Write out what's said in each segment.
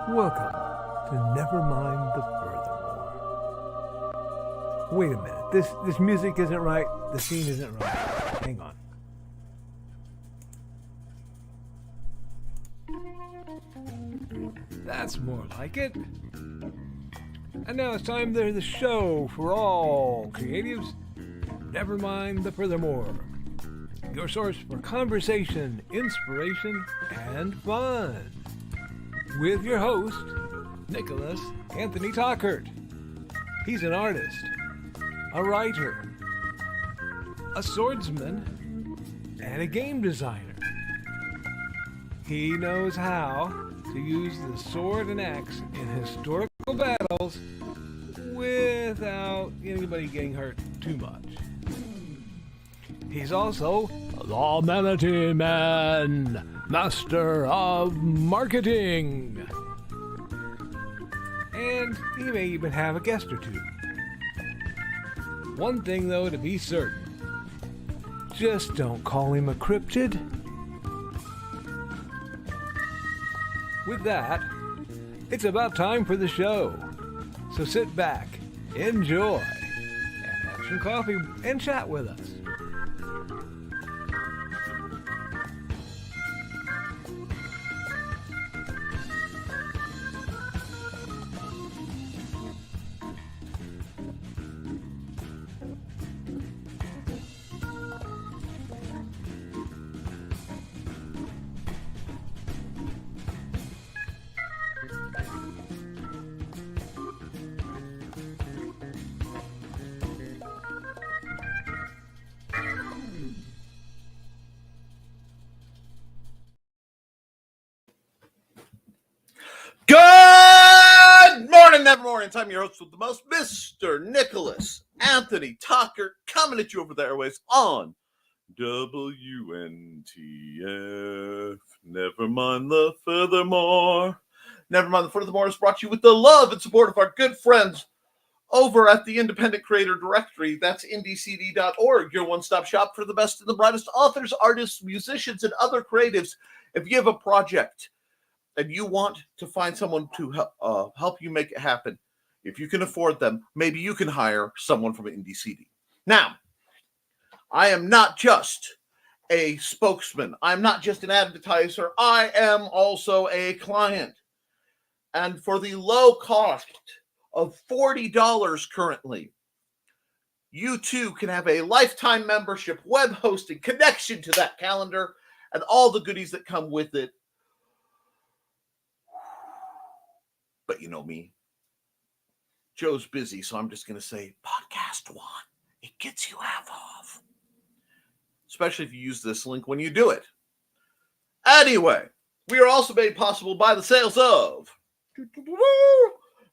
Welcome to Nevermind the Furthermore. Wait a minute, this music isn't right, the scene isn't right. Hang on. That's more like it. And now it's time for the show for all creatives. Nevermind the Furthermore. Your source for conversation, inspiration, and fun. With your host, Nicholas Anthony Tockert. He's an artist, a writer, a swordsman, and a game designer. He knows how to use the sword and axe in historical battles without anybody getting hurt too much. He's also the Manatee Man, master of marketing. And he may even have a guest or two. One thing, though, to be certain. Just don't call him a cryptid. With that, it's about time for the show. So sit back, enjoy, and have some coffee and chat with us. Good morning, Nevermorning. I'm your host with the most, Mr. Nicholas Anthony Tockert, coming at you over the airways on WNTF. Nevermind the Furthermore. Nevermind the Furthermore is brought to you with the love and support of our good friends over at the Independent Creator Directory. That's indiecd.org, your one-stop shop for the best and the brightest authors, artists, musicians, and other creatives. If you have a project and you want to find someone to help you make it happen, if you can afford them, maybe you can hire someone from IndieCD. Now, I am not just a spokesman. I'm not just an advertiser. I am also a client. And for the low cost of $40 currently, you too can have a lifetime membership, web hosting, connection to that calendar, and all the goodies that come with it. But you know me, Joe's busy, so I'm just going to say, podcast one. It gets you half off. Especially if you use this link when you do it. Anyway, we are also made possible by the sales of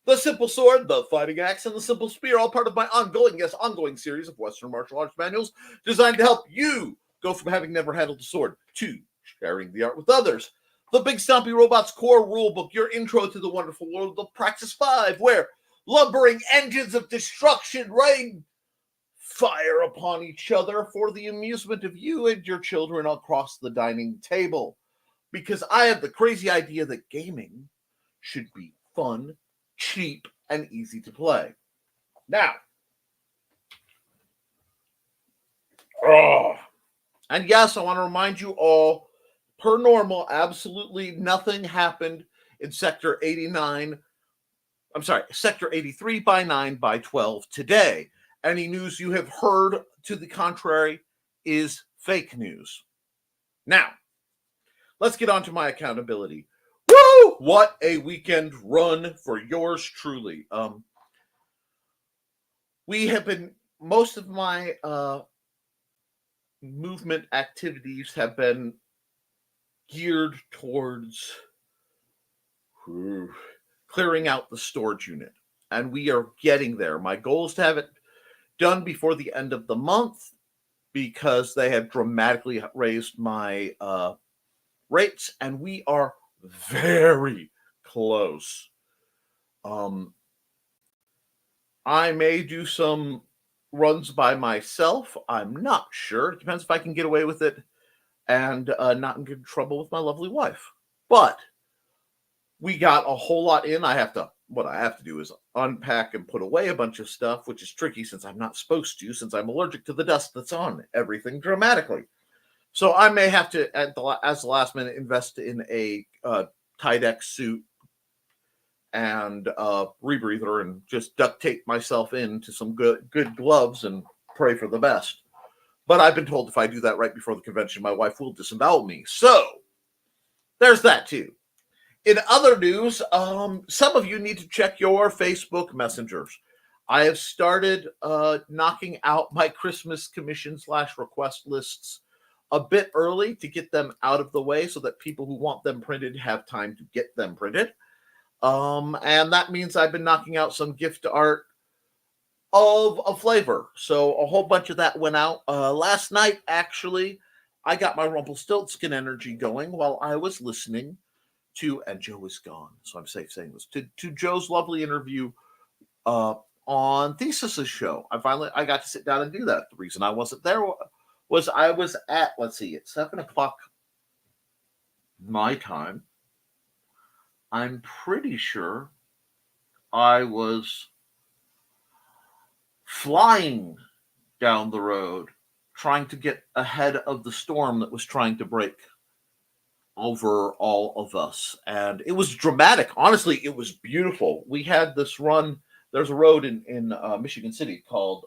the Simple Sword, the Fighting Axe, and the Simple Spear, all part of my ongoing series of Western martial arts manuals designed to help you go from having never handled a sword to sharing the art with others. The Big Stompy Robots Core Rulebook, your intro to the wonderful world of Practice 5, where lumbering engines of destruction rain fire upon each other for the amusement of you and your children across the dining table. Because I have the crazy idea that gaming should be fun, cheap, and easy to play. Now, and yes, I want to remind you all, per normal, absolutely nothing happened in Sector 83 by 9 by 12 today. Any news you have heard to the contrary is fake news. Now, let's get on to my accountability. Woo! What a weekend run for yours truly. Most of my movement activities have been geared towards clearing out the storage unit, and we are getting there. My goal is to have it done before the end of the month because they have dramatically raised my rates, and we are very close. I may do some runs by myself. I'm not sure. It depends if I can get away with it and not get in trouble with my lovely wife. But we got a whole lot in. What I have to do is unpack and put away a bunch of stuff, which is tricky since I'm not supposed to, since I'm allergic to the dust that's on everything dramatically. So I may have to, as the last minute, invest in a Tydex suit and rebreather and just duct tape myself into some good gloves and pray for the best. But I've been told if I do that right before the convention, my wife will disembowel me. So there's that too. In other news, some of you need to check your Facebook messengers. I have started knocking out my Christmas commission / request lists a bit early to get them out of the way so that people who want them printed have time to get them printed. And that means I've been knocking out some gift art of a flavor. So a whole bunch of that went out. Last night, actually, I got my Rumpelstiltskin energy going while I was listening to, and Joe is gone, so I'm safe saying this, to Joe's lovely interview on Thesis's show. I got to sit down and do that. The reason I wasn't there was I was at, let's see, at 7 o'clock my time. I'm pretty sure I was flying down the road trying to get ahead of the storm that was trying to break over all of us. And it was dramatic. Honestly, it was beautiful. We had this run. There's a road in Michigan City called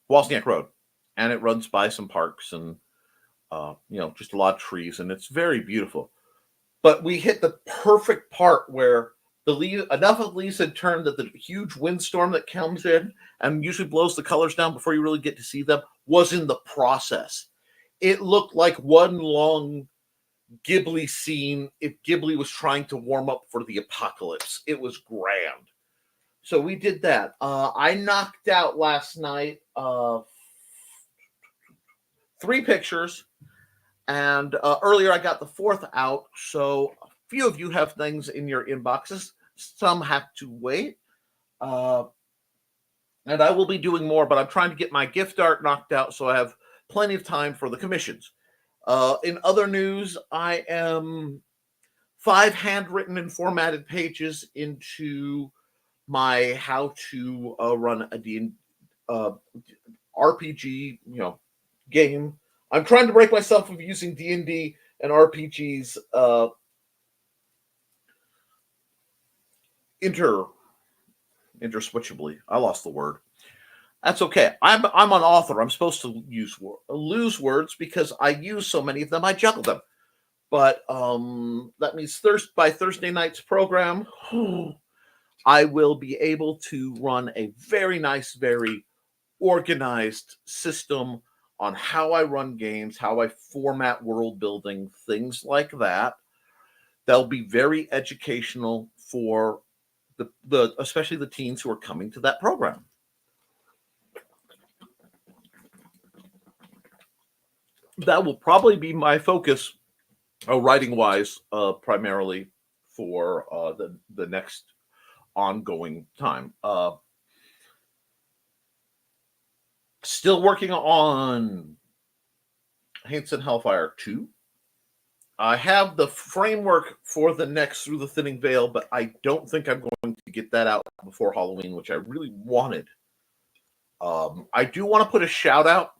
Wozniak Road, and it runs by some parks and just a lot of trees, and it's very beautiful. But we hit the perfect part where enough of leaves had turned that the huge windstorm that comes in and usually blows the colors down before you really get to see them was in the process. It looked like one long Ghibli scene if Ghibli was trying to warm up for the apocalypse. It was grand. So we did that. I knocked out last night 3 pictures, and earlier I got the 4th out. So a few of you have things in your inboxes. Some have to wait. And I will be doing more, but I'm trying to get my gift art knocked out so I have plenty of time for the commissions. In other news, I am 5 handwritten and formatted pages into my how to run a RPG, game. I'm trying to break myself of using D&D and RPGs interswitchably. I lost the word. That's okay. I'm an author. I'm supposed to lose words because I use so many of them. I juggle them. But that means by Thursday night's program, I will be able to run a very nice, very organized system on how I run games, how I format world building, things like that. They'll be very educational for the especially the teens who are coming to that program. That will probably be my focus, writing-wise, primarily for the next ongoing time. Still working on Hates and Hellfire 2. I have the framework for the next Through the Thinning Veil, but I don't think I'm going to get that out before Halloween, which I really wanted. I do want to put a shout out.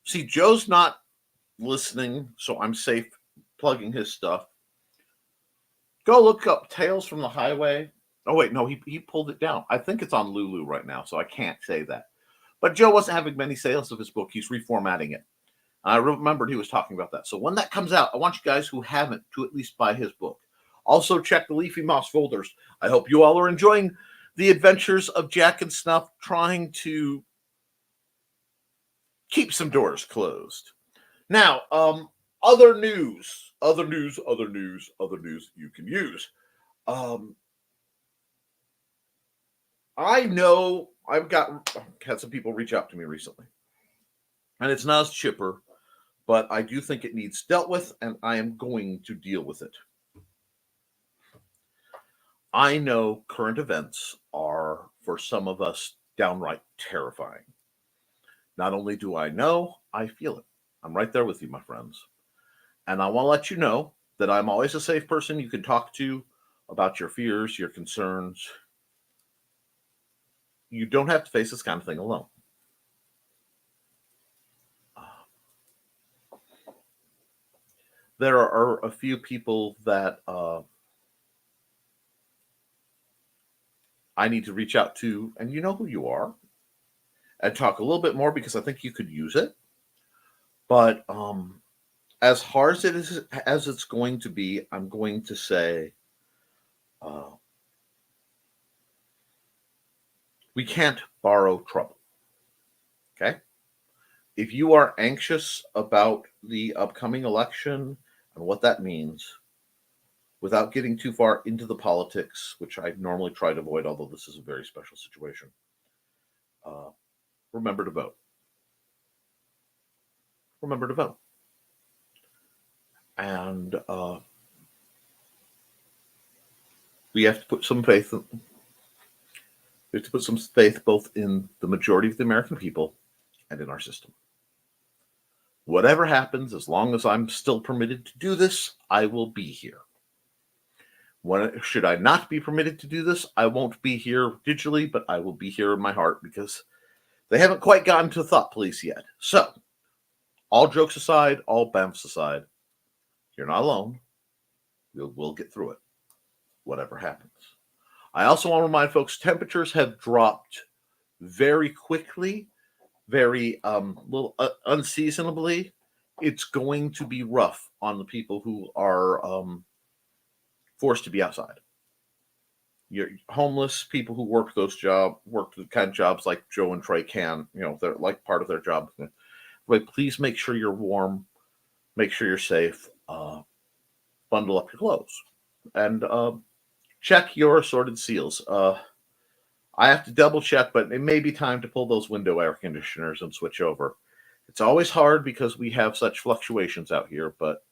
See, Joe's not listening, so I'm safe plugging his stuff. Go look up Tales from the Highway. Oh, wait, no, he pulled it down. I think it's on Lulu right now, so I can't say that. But Joe wasn't having many sales of his book. He's reformatting it. I remembered he was talking about that. So when that comes out, I want you guys who haven't to at least buy his book. Also, check the Leafy Moss folders. I hope you all are enjoying the adventures of Jack and Snuff trying to keep some doors closed. Now, other news you can use. I know I've had some people reach out to me recently, and it's not as chipper, but I do think it needs dealt with, and I am going to deal with it. I know current events are, for some of us, downright terrifying. Not only do I know, I feel it. I'm right there with you, my friends. And I want to let you know that I'm always a safe person you can talk to about your fears, your concerns. You don't have to face this kind of thing alone. There are a few people that I need to reach out to, and you know who you are, and talk a little bit more because I think you could use it. But as hard as it is, as it's going to be, I'm going to say we can't borrow trouble. Okay? If you are anxious about the upcoming election and what that means, without getting too far into the politics, which I normally try to avoid, although this is a very special situation, remember to vote. Remember to vote. And we have to put some faith. We have to put some faith both in the majority of the American people and in our system. Whatever happens, as long as I'm still permitted to do this, I will be here. Should I not be permitted to do this, I won't be here digitally, but I will be here in my heart because they haven't quite gotten to thought police yet. So, all jokes aside, all bamfs aside, you're not alone. We'll get through it, whatever happens. I also want to remind folks, temperatures have dropped very quickly, very little unseasonably. It's going to be rough on the people who are forced to be outside. You're homeless people who work the kind of jobs like Joe and Trey can. They're like part of their job. But please make sure you're warm, make sure you're safe, bundle up your clothes, and check your assorted seals. I have to double check, but it may be time to pull those window air conditioners and switch over. It's always hard because we have such fluctuations out here, but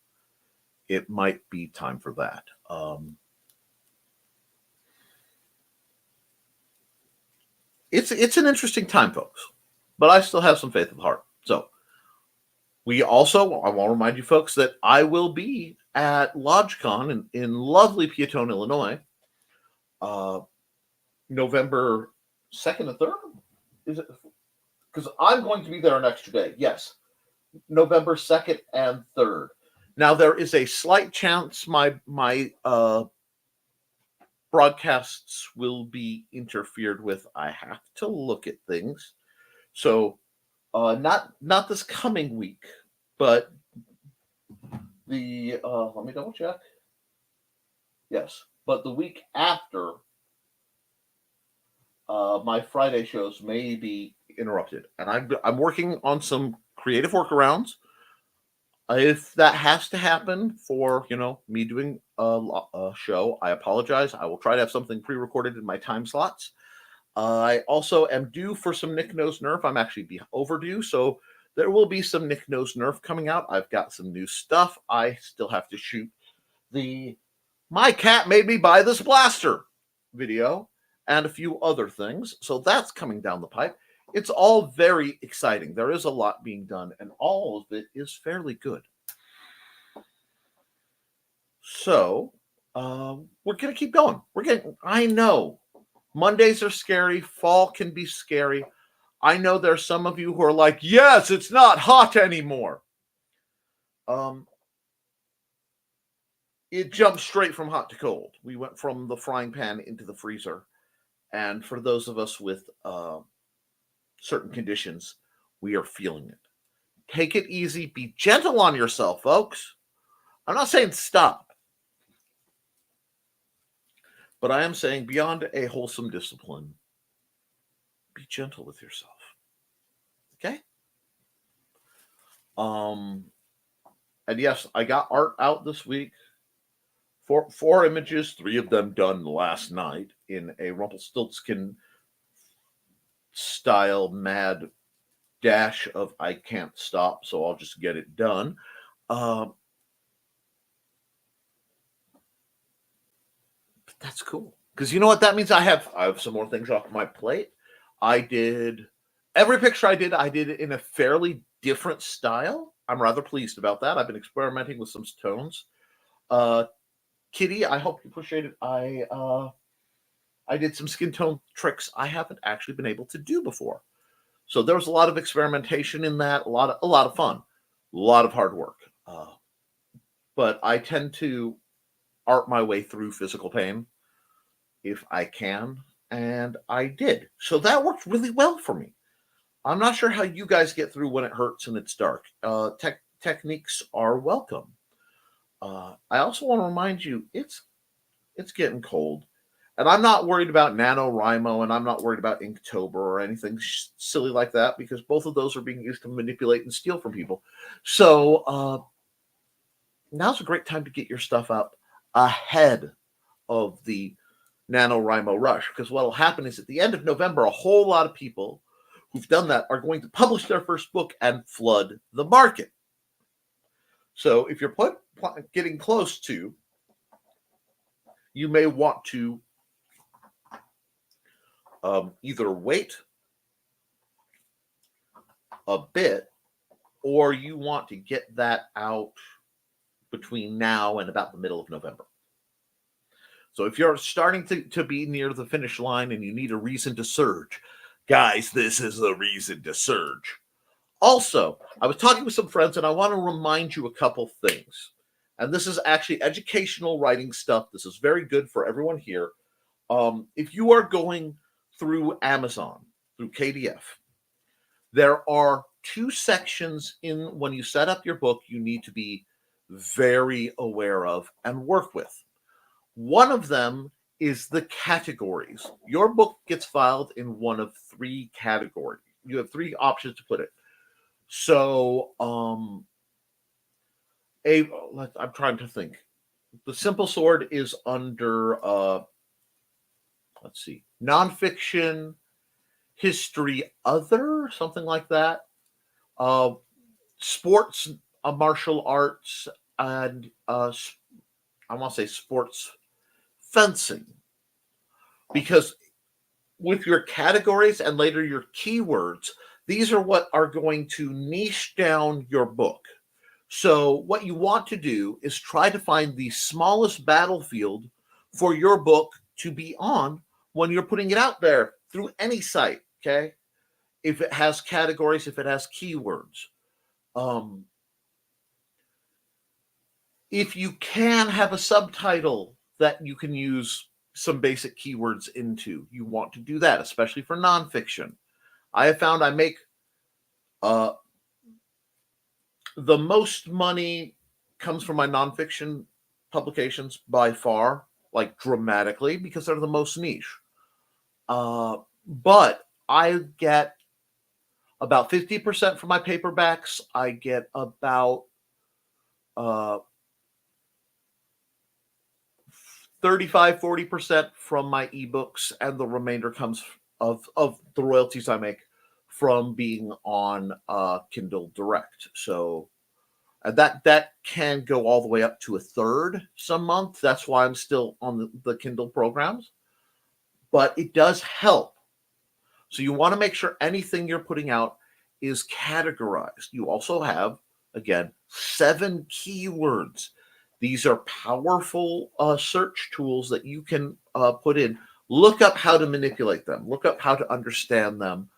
it might be time for that. It's an interesting time, folks, but I still have some faith in the heart. So I want to remind you folks that I will be at LodgeCon in lovely Piatone, Illinois, November 2nd and 3rd. Is it? Because I'm going to be there an extra day. Yes, November 2nd and 3rd. Now, there is a slight chance my broadcasts will be interfered with. I have to look at things. So, not this coming week, but the let me double check. Yes, but the week after, my Friday shows may be interrupted, and I'm working on some creative workarounds. If that has to happen for me doing a show, I apologize. I will try to have something pre-recorded in my time slots. I also am due for some Nick Knows Nerf. I'm actually overdue, so there will be some Nick Knows Nerf coming out. I've got some new stuff. I still have to shoot the "My Cat Made Me Buy This Blaster" video and a few other things. So that's coming down the pipe. It's all very exciting. There is a lot being done, and all of it is fairly good. So we're going to keep going. I know Mondays are scary. Fall can be scary. I know there's some of you who are like, yes, it's not hot anymore. It jumped straight from hot to cold. We went from the frying pan into the freezer. And for those of us with certain conditions, we are feeling it. Take it easy. Be gentle on yourself, folks. I'm not saying stop. But I am saying beyond a wholesome discipline, be gentle with yourself. Okay? And yes, I got art out this week. Four images, 3 of them done last night in a Rumpelstiltskin style mad dash of I can't stop, so I'll just get it done. But that's cool. Because you know what that means? I have some more things off my plate. Every picture I did it in a fairly different style. I'm rather pleased about that. I've been experimenting with some tones. Kitty, I hope you appreciate it. I did some skin tone tricks I haven't actually been able to do before. So there was a lot of experimentation in that, a lot of fun, a lot of hard work. But I tend to art my way through physical pain if I can, and I did. So that worked really well for me. I'm not sure how you guys get through when it hurts and it's dark. Techniques are welcome. I also want to remind you, it's getting cold, and I'm not worried about NaNoWriMo, and I'm not worried about Inktober or anything silly like that, because both of those are being used to manipulate and steal from people. So now's a great time to get your stuff up ahead of the NaNoWriMo rush, because what will happen is at the end of November, a whole lot of people who've done that are going to publish their first book and flood the market. So if you're getting close to, you may want to either wait a bit, or you want to get that out between now and about the middle of November. So if you're starting to be near the finish line and you need a reason to surge, guys, this is the reason to surge. Also, I was talking with some friends, and I want to remind you a couple things. And this is actually educational writing stuff. This is very good for everyone here. If you are going through Amazon, through KDF, there are 2 sections in when you set up your book you need to be very aware of and work with. One of them is the categories. Your book gets filed in one of 3 categories. You have 3 options to put it. So, I'm trying to think. The Simple Sword is under, let's see, nonfiction, history, other, something like that. Sports, martial arts, and I want to say sports fencing. Because with your categories and later your keywords, these are what are going to niche down your book. So what you want to do is try to find the smallest battlefield for your book to be on when you're putting it out there through any site, okay? If it has categories, if it has keywords. If you can have a subtitle that you can use some basic keywords into, you want to do that, especially for nonfiction. I have found I make the most money comes from my nonfiction publications by far, like dramatically, because they're the most niche. But I get about 50% from my paperbacks. I get about 35-40% from my ebooks, and the remainder comes of the royalties I make from being on Kindle Direct. So that can go all the way up to 1/3 some month. That's why I'm still on the Kindle programs. But it does help. So you want to make sure anything you're putting out is categorized. You also have, again, 7 keywords. These are powerful search tools that you can put in. Look up how to manipulate them. Look up how to understand them,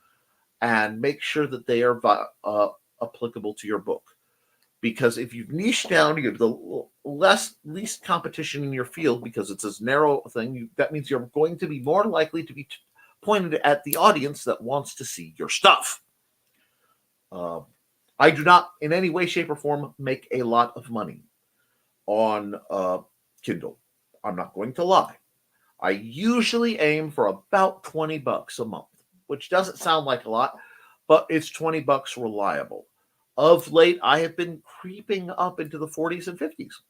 and make sure that they are applicable to your book. Because if you've niched down, you have the least competition in your field, because it's this narrow thing. That means you're going to be more likely to be pointed at the audience that wants to see your stuff. I do not, in any way, shape, or form, make a lot of money on Kindle. I'm not going to lie. I usually aim for about $20 a month, which doesn't sound like a lot, but it's $20 reliable. Of late, I have been creeping up into the 40s and 50s.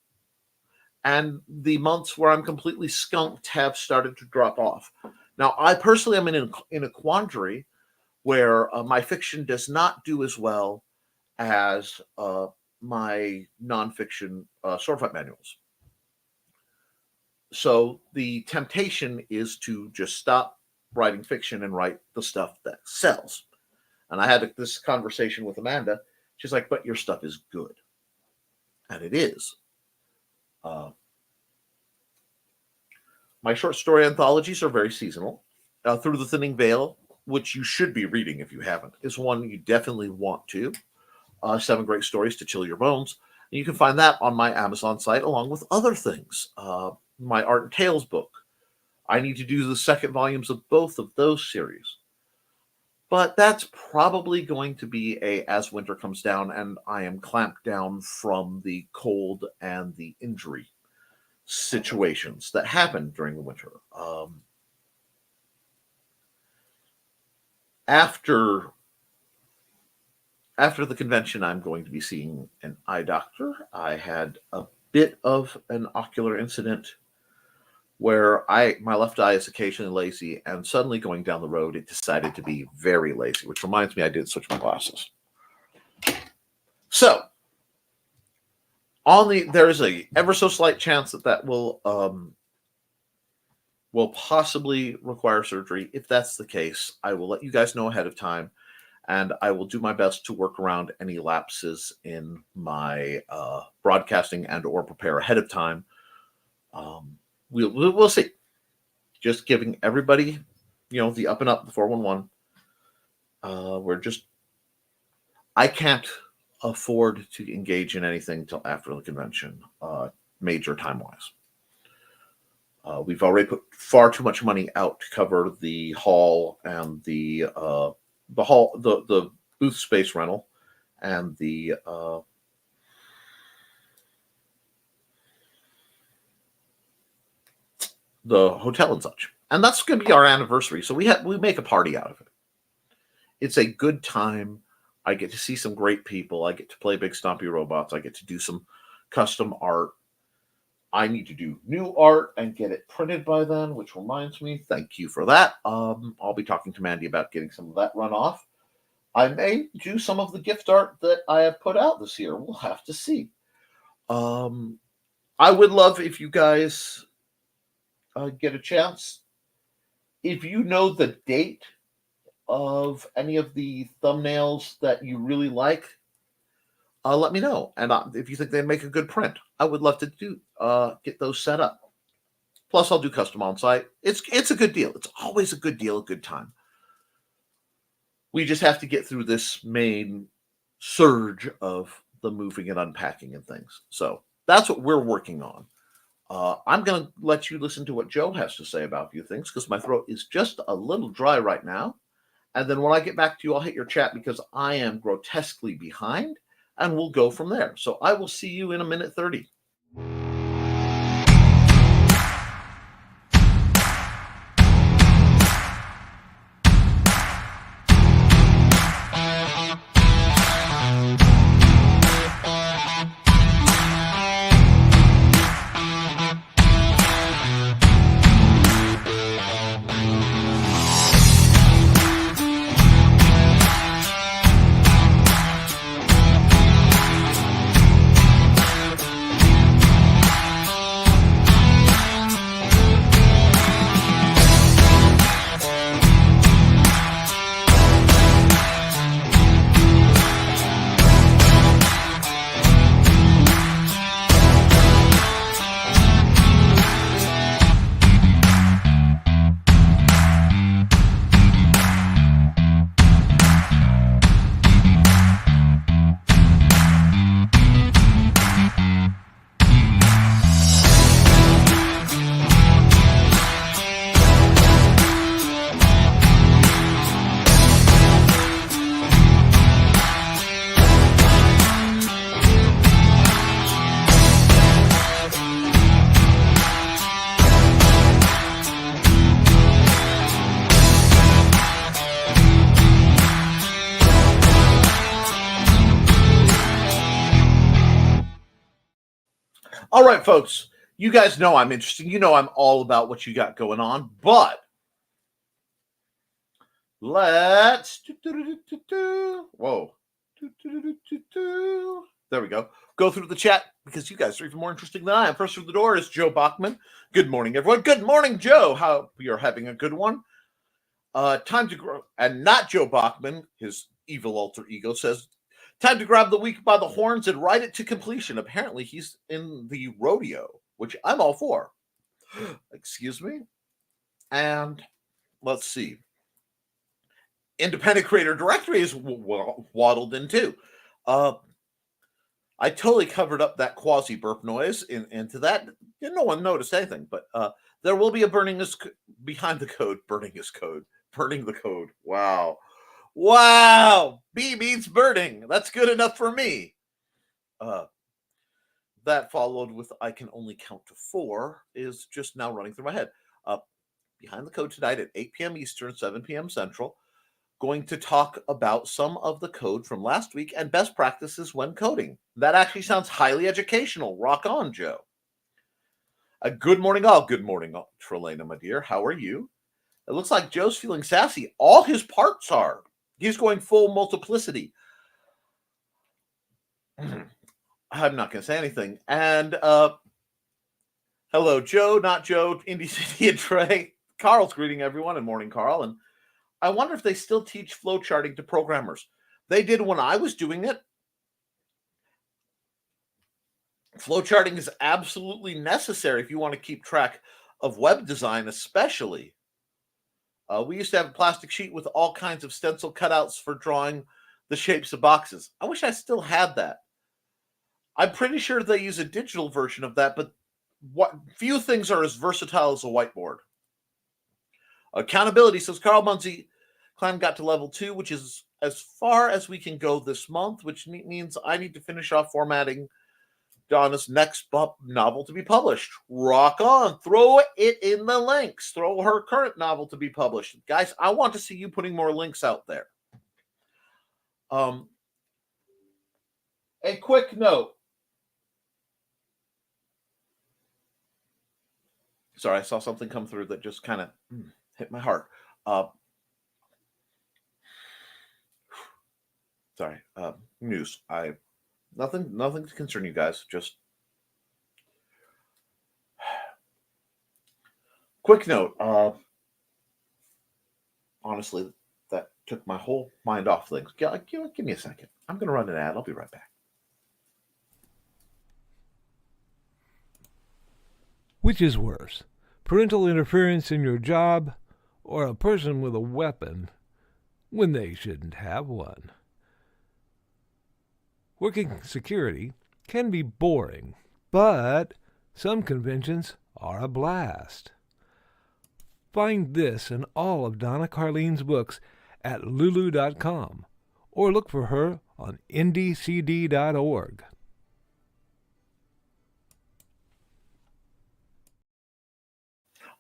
And the months where I'm completely skunked have started to drop off. Now, I personally am in a quandary where my fiction does not do as well as my nonfiction swordfight manuals. So the temptation is to just stop writing fiction and write the stuff that sells. And I had this conversation with Amanda. She's like, but your stuff is good. And it is. My short story anthologies are very seasonal. Through the Thinning Veil, which you should be reading if you haven't, is one you definitely want to. 7 great stories to chill your bones. And you can find that on my Amazon site along with other things. My Art and Tales book. I need to do the second volumes of both of those series. But that's probably going to be as winter comes down and I am clamped down from the cold and the injury situations that happen during the winter. After the convention, I'm going to be seeing an eye doctor. I had a bit of an ocular incident where my left eye is occasionally lazy, and suddenly going down the road, it decided to be very lazy, which reminds me I did switch my glasses. So, there is a ever so slight chance that will possibly require surgery. If that's the case, I will let you guys know ahead of time, and I will do my best to work around any lapses in my broadcasting and or prepare ahead of time. We'll see. Just giving everybody, the up and up, the 411. I can't afford to engage in anything till after the convention, major time-wise. We've already put far too much money out to cover the hall and the booth space rental and the hotel and such. And that's going to be our anniversary. So we make a party out of it. It's a good time. I get to see some great people. I get to play big stompy robots. I get to do some custom art. I need to do new art and get it printed by then, which reminds me, thank you for that. I'll be talking to Mandy about getting some of that run off. I may do some of the gift art that I have put out this year. We'll have to see. I would love if you guys get a chance. If you know the date of any of the thumbnails that you really like, let me know. And if you think they make a good print, I would love to get those set up. Plus, I'll do custom on site. It's a good deal. It's always a good deal, a good time. We just have to get through this main surge of the moving and unpacking and things. So that's what we're working on. I'm going to let you listen to what Joe has to say about a few things because my throat is just a little dry right now. And then when I get back to you, I'll hit your chat because I am grotesquely behind, and we'll go from there. So I will see you in a minute 30. All right, folks, you guys know I'm interested. You know I'm all about what you got going on, but let's... Whoa. There we go. Go through the chat because you guys are even more interesting than I am. First through the door is Joe Bachman. Good morning, everyone. Good morning, Joe. How you're having a good one. Time to grow. And not Joe Bachman, his evil alter ego, says, Time to grab the week by the horns and ride it to completion. Apparently, he's in the rodeo, which I'm all for. Excuse me. And let's see. Independent Creator Directory is waddled in too. I totally covered up that quasi burp noise into that. No one noticed anything, but there will be a burning is behind the code. Burning is code. Burning the code. Wow. B means burning. That's good enough for me. That followed with I can only count to 4 is just now running through my head. Behind the code tonight at 8 p.m. Eastern, 7 p.m. Central. Going to talk about some of the code from last week and best practices when coding. That actually sounds highly educational. Rock on, Joe. Good morning, all. Good morning, Trelena, my dear. How are you? It looks like Joe's feeling sassy. All his parts are. He's going full multiplicity. I'm not going to say anything. And hello, Joe, not Joe, Indy City and Trey. Carl's greeting everyone, and morning, Carl. And I wonder if they still teach flowcharting to programmers. They did when I was doing it. Flowcharting is absolutely necessary if you want to keep track of web design, especially. We used to have a plastic sheet with all kinds of stencil cutouts for drawing the shapes of boxes. I wish I still had that. I'm pretty sure they use a digital version of that, but few things are as versatile as a whiteboard. Accountability, says Carl Munzie. Climb got to level 2, which is as far as we can go this month, which means I need to finish off formatting Donna's next novel to be published. Rock on. Throw it in the links. Throw her current novel to be published. Guys, I want to see you putting more links out there. A quick note. Sorry, I saw something come through that just kind of hit my heart. Sorry. News. Nothing to concern you guys. Just quick note. Honestly, that took my whole mind off things. Give me a second. I'm going to run an ad. I'll be right back. Which is worse, parental interference in your job or a person with a weapon when they shouldn't have one? Working security can be boring, but some conventions are a blast. Find this and all of Donna Carlene's books at lulu.com or look for her on indycd.org.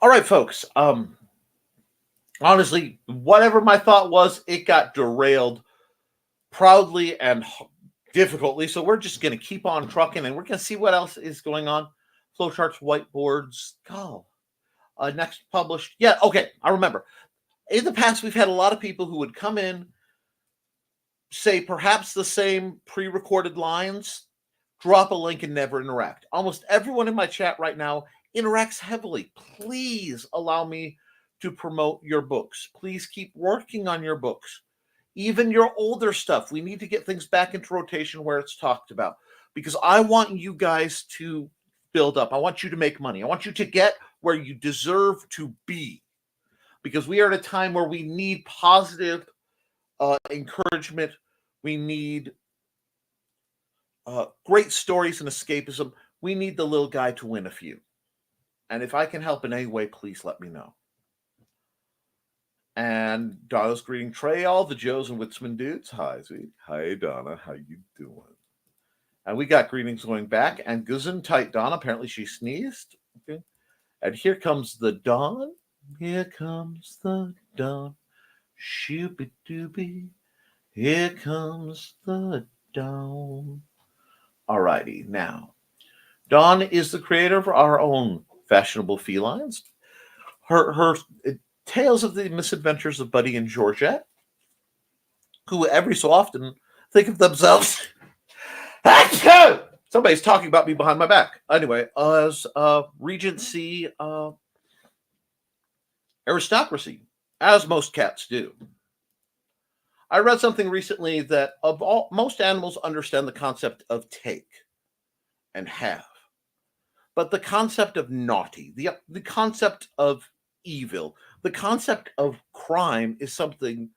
All right, folks. Honestly, whatever my thought was, it got derailed proudly and difficultly. So we're just going to keep on trucking, and we're going to see what else is going on. Flowcharts, whiteboards. Next published. Yeah, okay. I remember. In the past, we've had a lot of people who would come in, say perhaps the same pre-recorded lines, drop a link, and never interact. Almost everyone in my chat right now interacts heavily. Please allow me to promote your books. Please keep working on your books. Even your older stuff. We need to get things back into rotation where it's talked about. Because I want you guys to build up. I want you to make money. I want you to get where you deserve to be. Because we are at a time where we need positive encouragement. We need great stories and escapism. We need the little guy to win a few. And if I can help in any way, please let me know. And Donna's greeting Trey, all the Joes and Witzman dudes. Hi, sweet. Hi, Donna. How you doing? And we got greetings going back. And Gesundheit, Donna. Apparently she sneezed. Okay. And here comes the dawn. Here comes the dawn. Shooby-dooby. Here comes the dawn. Alrighty, now. Dawn is the creator of our own fashionable felines. Her tales of the misadventures of Buddy and Georgette, who every so often think of themselves. Somebody's talking about me behind my back. Anyway, as Regency aristocracy, as most cats do. I read something recently that most animals understand the concept of take and have, but the concept of naughty, the concept of evil, the concept of crime is something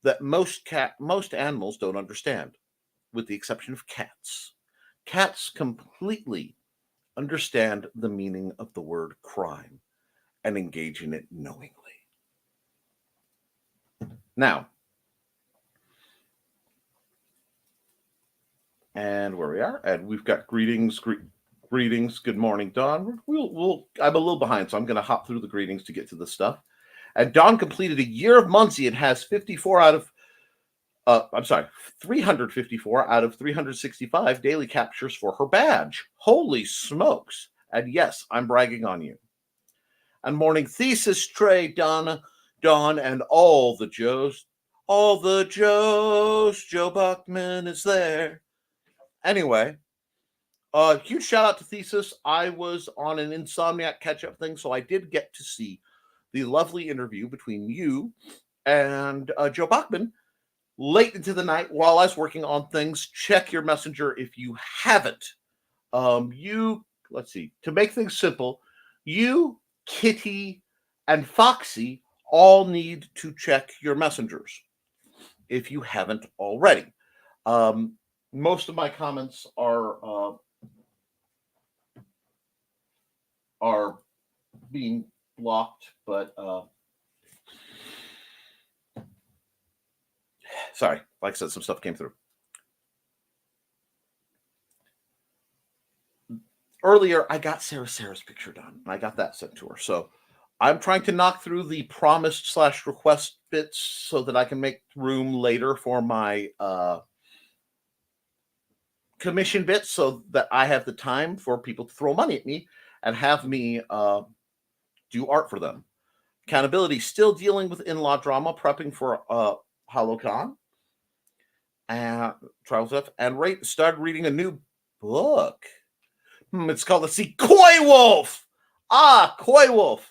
that most animals don't understand, with the exception of cats. Cats completely understand the meaning of the word crime and engage in it knowingly. Now, and where we are, and we've got greetings. Good morning, Dawn. I'm a little behind, so I'm going to hop through the greetings to get to the stuff. And Dawn completed a year of Muncie and has 354 out of 365 daily captures for her badge. Holy smokes. And yes, I'm bragging on you. And morning thesis Trey, Donna, Dawn, and all the Joes. All the Joes. Joe Buckman is there. Anyway, huge shout out to Thesis. I was on an Insomniac catch-up thing, so I did get to see the lovely interview between you and Joe Bachman late into the night while I was working on things. Check your messenger if you haven't. Let's see. To make things simple, you, Kitty, and Foxy all need to check your messengers if you haven't already. Most of my comments are being blocked, but sorry, like I said, some stuff came through. Earlier, I got Sarah's picture done, and I got that sent to her. So I'm trying to knock through the promised / request bits so that I can make room later for my commission bits, so that I have the time for people to throw money at me and have me do art for them. Accountability, still dealing with in-law drama, prepping for HoloCon and trial stuff, and started reading a new book. It's called, let's see, Koei Wolf. Koei Wolf.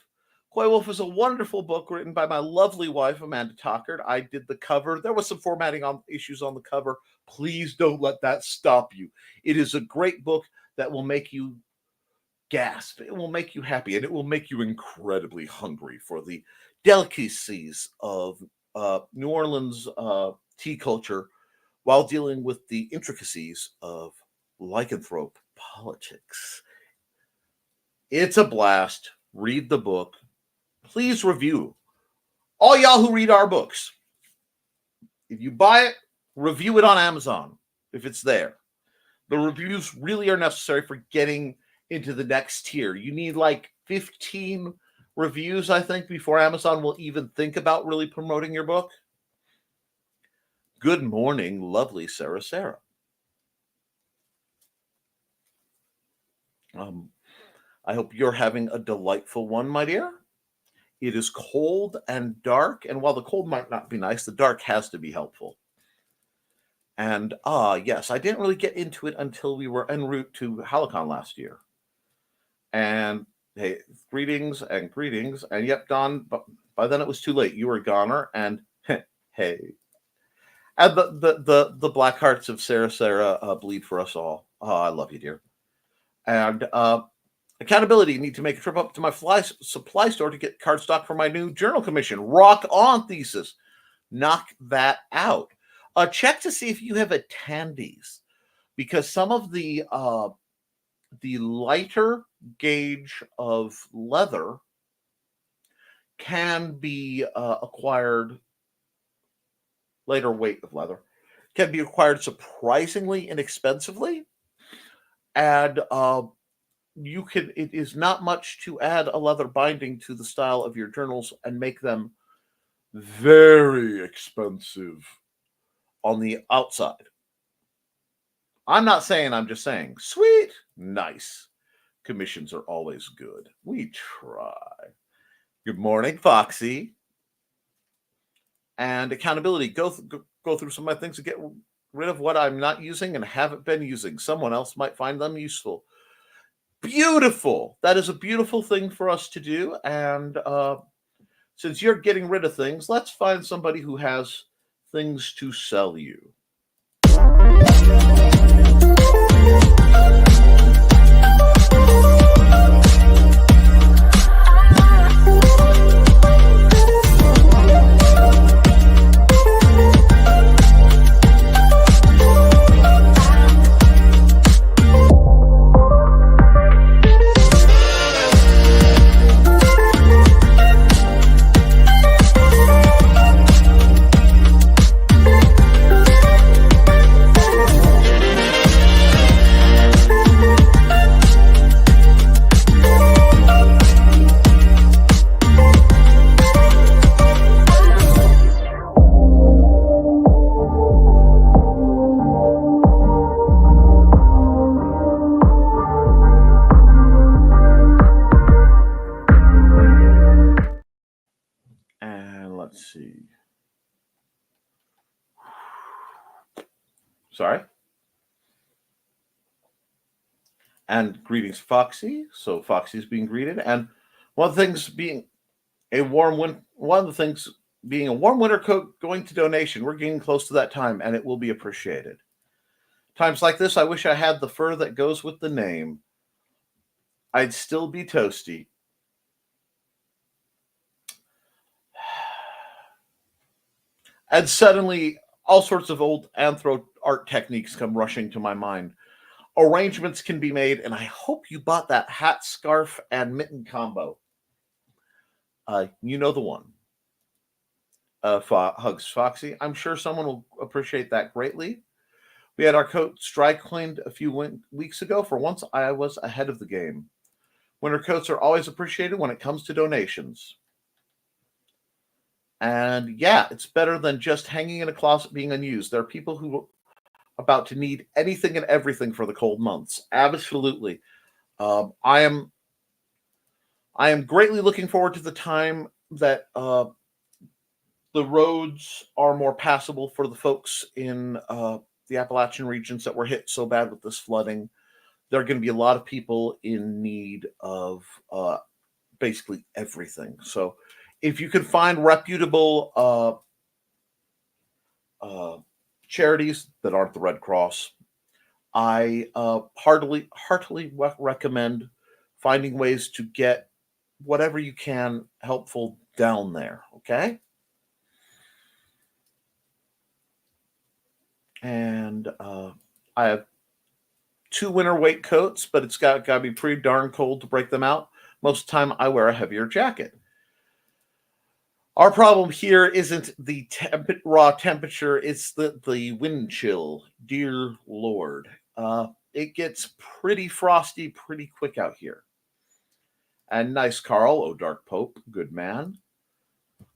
Koei Wolf is a wonderful book written by my lovely wife, Amanda Tockert. I did the cover. There was some formatting issues on the cover. Please don't let that stop you. It is a great book that will make you gasp. It will make you happy, and it will make you incredibly hungry for the delicacies of New Orleans tea culture while dealing with the intricacies of lycanthrope politics. It's a blast. Read the book. Please review. All y'all who read our books, if you buy it, review it on Amazon if it's there. The reviews really are necessary for getting into the next tier. You need like 15 reviews, I think, before Amazon will even think about really promoting your book. Good morning, lovely Sarah. I hope you're having a delightful one, my dear. It is cold and dark, and while the cold might not be nice, the dark has to be helpful. And yes, I didn't really get into it until we were en route to HoloCon last year. And hey, greetings. And yep, Don, but by then it was too late. You were a goner, and hey. And the black hearts of Sarah bleed for us all. Oh, I love you, dear. And accountability, need to make a trip up to my supply store to get cardstock for my new journal commission. Rock on, Thesis. Knock that out. Check to see if you have attendees, because some of the lighter gauge of leather can be acquired. Lighter weight of leather can be acquired surprisingly inexpensively, and it is not much to add a leather binding to the style of your journals and make them very expensive on the outside. I'm not saying, I'm just saying, sweet, nice. Commissions are always good. We try. Good morning, Foxy. And accountability, go through some of my things to get rid of what I'm not using and haven't been using. Someone else might find them useful. Beautiful. That is a beautiful thing for us to do. And since you're getting rid of things, let's find somebody who has things to sell you. Let's see. Sorry. And greetings, Foxy. So Foxy's being greeted. And one of the things being a warm winter coat going to donation. We're getting close to that time, and it will be appreciated. Times like this, I wish I had the fur that goes with the name. I'd still be toasty. And suddenly, all sorts of old anthro art techniques come rushing to my mind. Arrangements can be made, and I hope you bought that hat, scarf, and mitten combo. You know the one. Hugs, Foxy. I'm sure someone will appreciate that greatly. We had our coats dry cleaned a few weeks ago. For once, I was ahead of the game. Winter coats are always appreciated when it comes to donations. And yeah, it's better than just hanging in a closet being unused. There are people who are about to need anything and everything for the cold months. Absolutely. I am greatly looking forward to the time that the roads are more passable for the folks in the Appalachian regions that were hit so bad with this flooding. There are going to be a lot of people in need of basically everything. So if you can find reputable charities that aren't the Red Cross, I heartily recommend finding ways to get whatever you can helpful down there. Okay. And I have 2 winter weight coats, but it's got to be pretty darn cold to break them out. Most of the time, I wear a heavier jacket. Our problem here isn't the raw temperature, it's the wind chill. Dear Lord. It gets pretty frosty pretty quick out here. And nice, Carl. Oh, Dark Pope. Good man.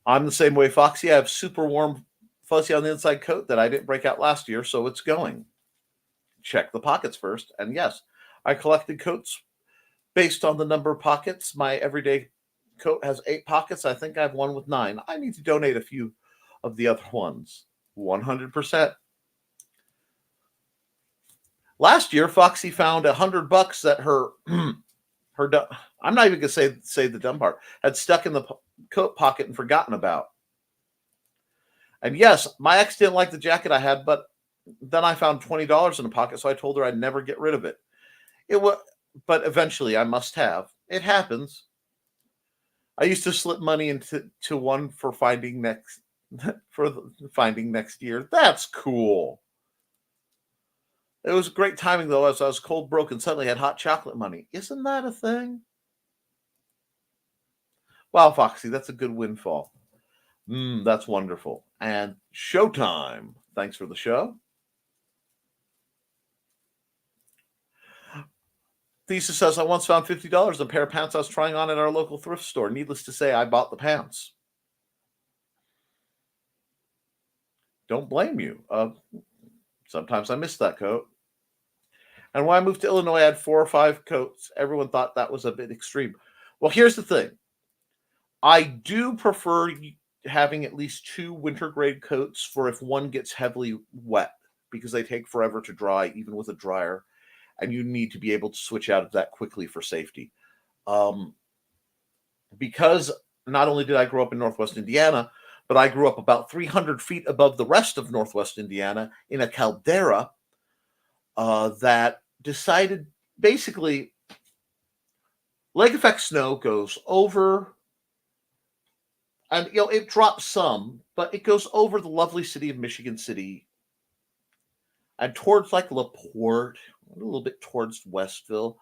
I'm the same way, Foxy. I have super warm, fuzzy on the inside coat that I didn't break out last year, so it's going. Check the pockets first. And yes, I collected coats based on the number of pockets. My everyday coat has 8 pockets. I think I have one with 9. I need to donate a few of the other ones. 100%. Last year, Foxy found $100 that her I'm not even gonna say the dumb part, had stuck in the coat pocket and forgotten about. And yes, my ex didn't like the jacket I had, but then I found $20 in the pocket, so I told her I'd never get rid of it. But eventually I must have. It happens. I used to slip money into one for finding next year. That's cool. It was great timing though, as I was cold broke and suddenly had hot chocolate money. Isn't that a thing? Wow, Foxy, that's a good windfall. That's wonderful. And showtime. Thanks for the show. Thesis says, I once found $50 in a pair of pants I was trying on at our local thrift store. Needless to say, I bought the pants. Don't blame you. Sometimes I miss that coat. And when I moved to Illinois, I had 4 or 5 coats. Everyone thought that was a bit extreme. Well, here's the thing. I do prefer having at least 2 winter grade coats for if one gets heavily wet, because they take forever to dry, even with a dryer. And you need to be able to switch out of that quickly for safety. Because not only did I grow up in Northwest Indiana, but I grew up about 300 feet above the rest of Northwest Indiana in a caldera that decided basically lake effect snow goes over, and it drops some, but it goes over the lovely city of Michigan City and towards like LaPorte, a little bit towards Westville,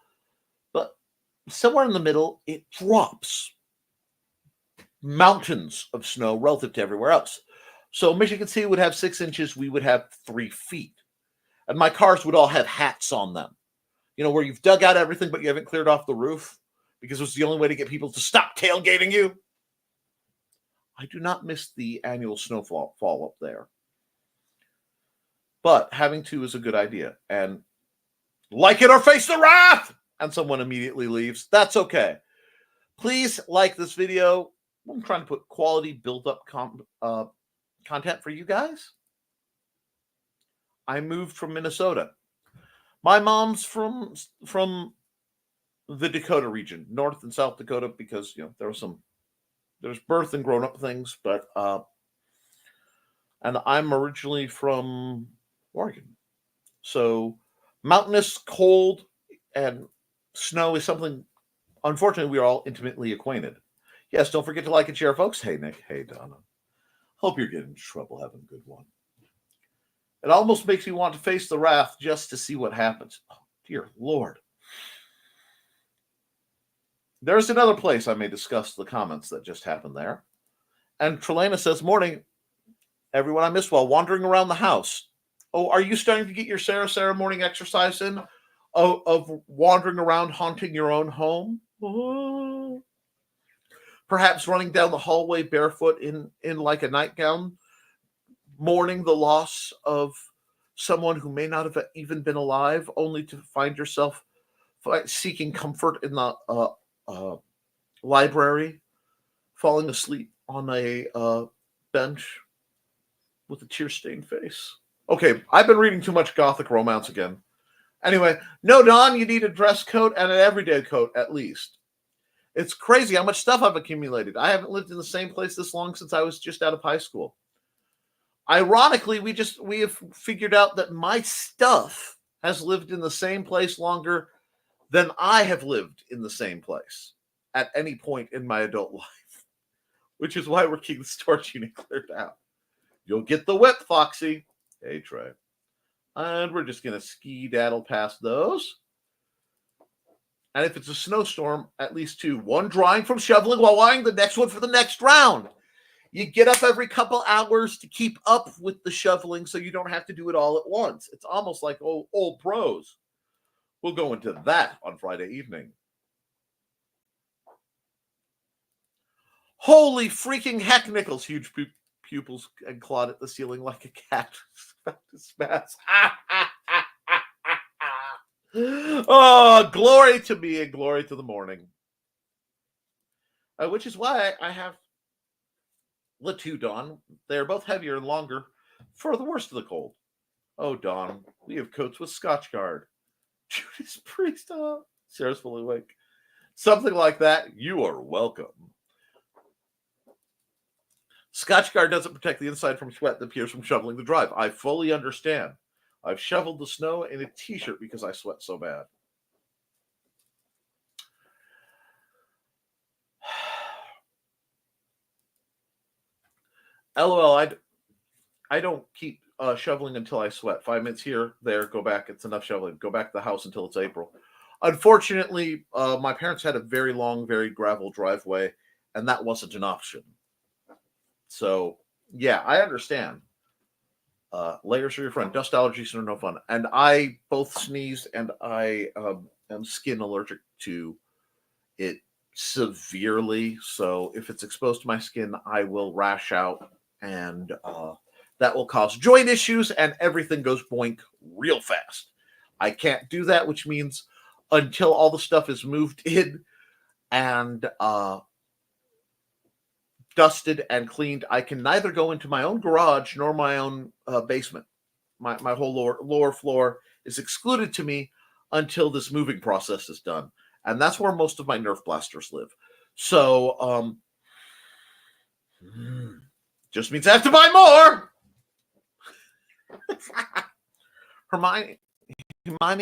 but somewhere in the middle, it drops mountains of snow relative to everywhere else. So Michigan City would have 6 inches, we would have 3 feet. And my cars would all have hats on them. Where you've dug out everything, but you haven't cleared off the roof because it was the only way to get people to stop tailgating you. I do not miss the annual snowfall up there. But having to is a good idea. And like it or face the wrath! And someone immediately leaves. That's okay. Please like this video. I'm trying to put quality build-up content for you guys. I moved from Minnesota. My mom's from the Dakota region, North and South Dakota, because there's birth and grown-up things, but and I'm originally from Oregon. So mountainous, cold, and snow is something, unfortunately, we are all intimately acquainted. Yes, don't forget to like and share, folks. Hey, Nick. Hey, Donna. Hope you're getting in trouble having a good one. It almost makes me want to face the wrath just to see what happens. Oh, dear Lord. There's another place I may discuss the comments that just happened there. And Trelana says, morning, everyone I missed while wandering around the house. Oh, are you starting to get your Sarah morning exercise in? Of wandering around haunting your own home? Oh. Perhaps running down the hallway barefoot in like a nightgown, mourning the loss of someone who may not have even been alive, only to find yourself seeking comfort in the library, falling asleep on a bench with a tear-stained face. Okay, I've been reading too much gothic romance again. Anyway, no, Don, you need a dress coat and an everyday coat at least. It's crazy how much stuff I've accumulated. I haven't lived in the same place this long since I was just out of high school. Ironically, we have figured out that my stuff has lived in the same place longer than I have lived in the same place at any point in my adult life, which is why we're keeping the storage unit cleared out. You'll get the whip, Foxy. Hey, Trey. And we're just going to ski-daddle past those. And if it's a snowstorm, at least 2. One drying from shoveling while eyeing the next one for the next round. You get up every couple hours to keep up with the shoveling so you don't have to do it all at once. It's almost like old pros. We'll go into that on Friday evening. Holy freaking heck, Nichols. Huge pupils and clawed at the ceiling like a cat. Oh, glory to me and glory to the morning. Which is why I have the 2 Dawn. They're both heavier and longer for the worst of the cold. Oh, Dawn, we have coats with Scotch Guard. Judas Priest, Sarah's fully awake. Something like that. You are welcome. Scotch Guard doesn't protect the inside from sweat that appears from shoveling the drive. I fully understand. I've shoveled the snow in a t-shirt because I sweat so bad. LOL, I don't keep shoveling until I sweat. 5 minutes here, there, go back. It's enough shoveling. Go back to the house until it's April. Unfortunately, my parents had a very long, very gravel driveway, and that wasn't an option. So, yeah, I understand. Layers are your friend. Dust allergies are no fun. And I both sneeze and I am skin allergic to it severely. So if it's exposed to my skin, I will rash out, and that will cause joint issues, and everything goes boink real fast. I can't do that, which means until all the stuff is moved in and dusted and cleaned, I can neither go into my own garage nor my own basement. My whole lower floor is excluded to me until this moving process is done. And that's where most of my Nerf blasters live. So, Just means I have to buy more. Hermione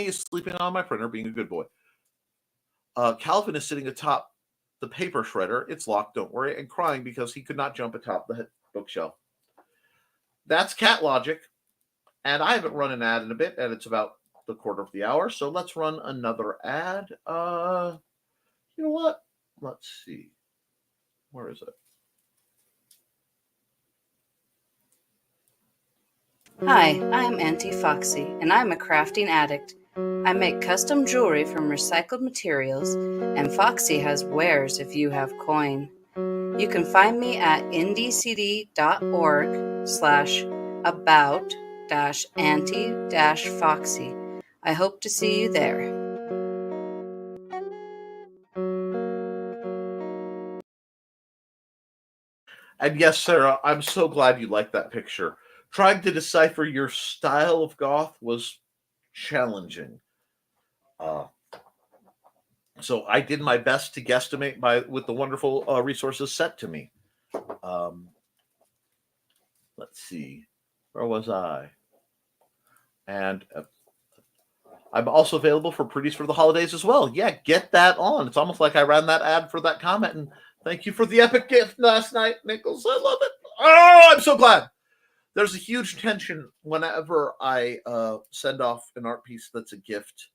is sleeping on my printer, being a good boy. Calvin is sitting atop the paper shredder. It's locked, don't worry, and crying because he could not jump atop the bookshelf. That's cat logic. And I haven't run an ad in a bit, and it's about the quarter of the hour. So let's run another ad. You know what? Let's see. Where is it? Hi, I'm Auntie Foxy, and I'm a crafting addict. I make custom jewelry from recycled materials, and Foxy has wares if you have coin. You can find me at ndcd.org/about-auntie-foxy. I hope to see you there. And yes, Sarah, I'm so glad you liked that picture. Trying to decipher your style of goth was challenging. So I did my best to guesstimate with the wonderful resources set to me. Let's see. Where was I? And I'm also available for pretties for the holidays as well. Yeah, get that on. It's almost like I ran that ad for that comment. And thank you for the epic gift last night, Nichols. I love it. Oh, I'm so glad. There's a huge tension whenever I send off an art piece that's a gift.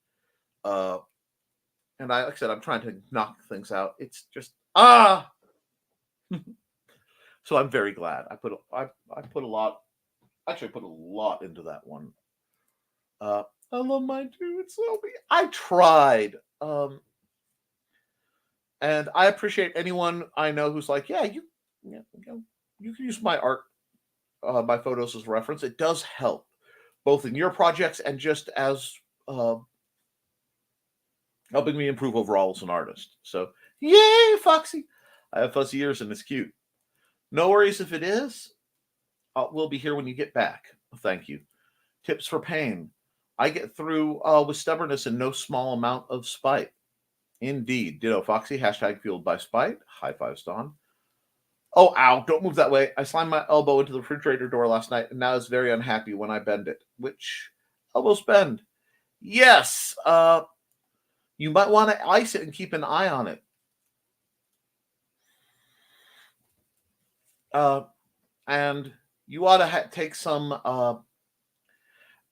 And like I said, I'm trying to knock things out. It's just, So I'm very glad. I put a lot into that one. I love mine too. It's so me. I tried. And I appreciate anyone I know who's like, yeah, you can use my art, my photos as reference. It does help, both in your projects and just as helping me improve overall as an artist. So, yay, Foxy! I have fuzzy ears and it's cute. No worries if it is. We'll be here when you get back. Thank you. Tips for pain. I get through with stubbornness and no small amount of spite. Indeed. Ditto, Foxy. Hashtag fueled by spite. High fives, Don. Oh, ow. Don't move that way. I slammed my elbow into the refrigerator door last night and now is very unhappy when I bend it. Which elbows bend? Yes. You might want to ice it and keep an eye on it. And you ought to take some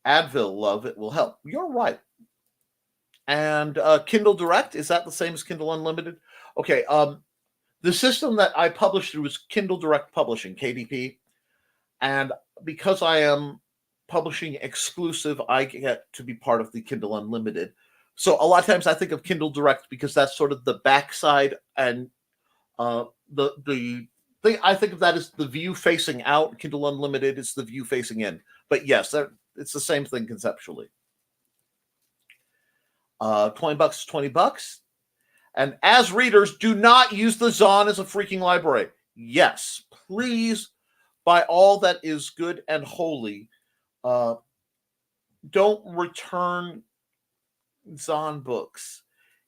Advil, love. It will help. You're right. And Kindle Direct, is that the same as Kindle Unlimited? Okay. The system that I published through was Kindle Direct Publishing, KDP. And because I am publishing exclusive, I get to be part of the Kindle Unlimited. So a lot of times I think of Kindle Direct because that's sort of the backside, and the thing I think of that as the view facing out. Kindle Unlimited is the view facing in. But yes, it's the same thing conceptually. $20 is $20. And as readers, do not use the Zon as a freaking library. Yes, please, by all that is good and holy, don't return Zon books.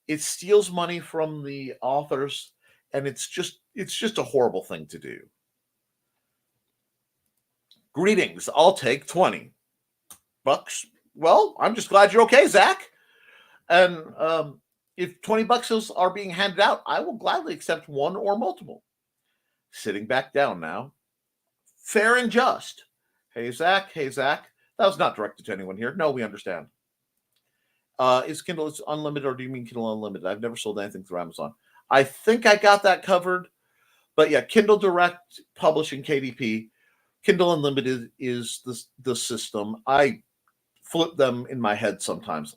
It steals money from the authors, and it's just a horrible thing to do. Greetings. I'll take $20. Well, I'm just glad you're okay, Zach. And if $20 are being handed out, I will gladly accept one or multiple. Sitting back down now. Fair and just. Hey, Zach. That was not directed to anyone here. No, we understand. Is Kindle Unlimited, or do you mean Kindle Unlimited? I've never sold anything through Amazon. I think I got that covered. But yeah, Kindle Direct Publishing, KDP. Kindle Unlimited is the system. I flip them in my head sometimes.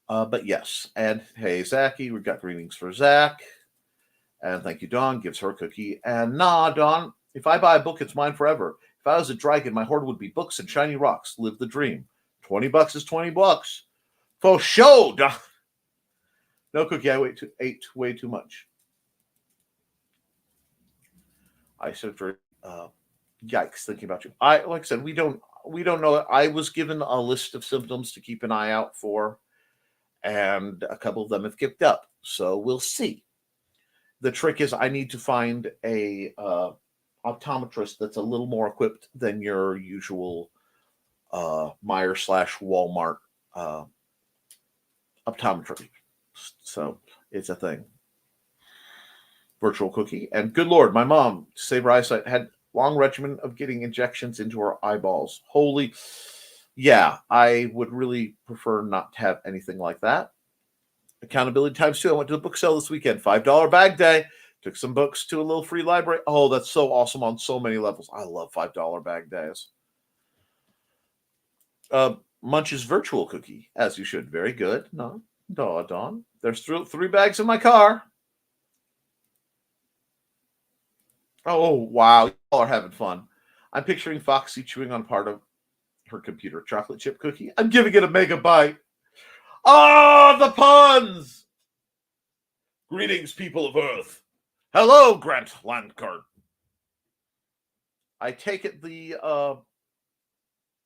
But yes. And hey, Zachy, we've got greetings for Zach. And thank you, Dawn. Gives her a cookie. And nah, Dawn, if I buy a book, it's mine forever. If I was a dragon, my hoard would be books and shiny rocks. Live the dream. $20 is $20. For sure, Dawn. No cookie, I ate way too much. I said, yikes, thinking about you. Like I said, we don't know. I was given a list of symptoms to keep an eye out for, and a couple of them have kicked up. So we'll see. The trick is I need to find a optometrist that's a little more equipped than your usual Meijer/Walmart optometry. So it's a thing. Virtual cookie. And good Lord, my mom, to save her eyesight, had long regimen of getting injections into her eyeballs. Holy, yeah, I would really prefer not to have anything like that. Accountability times 2. I went to the book sale this weekend. $5 bag day. Took some books to a little free library. Oh, that's so awesome on so many levels. I love $5 bag days. Munch's virtual cookie, as you should. Very good. No, Dawn. There's 3 bags in my car. Oh, wow. Y'all are having fun. I'm picturing Foxy chewing on part of her computer. Chocolate chip cookie. I'm giving it a mega bite. Oh, the puns! Greetings, people of Earth. Hello, Grant Landcart. I take it not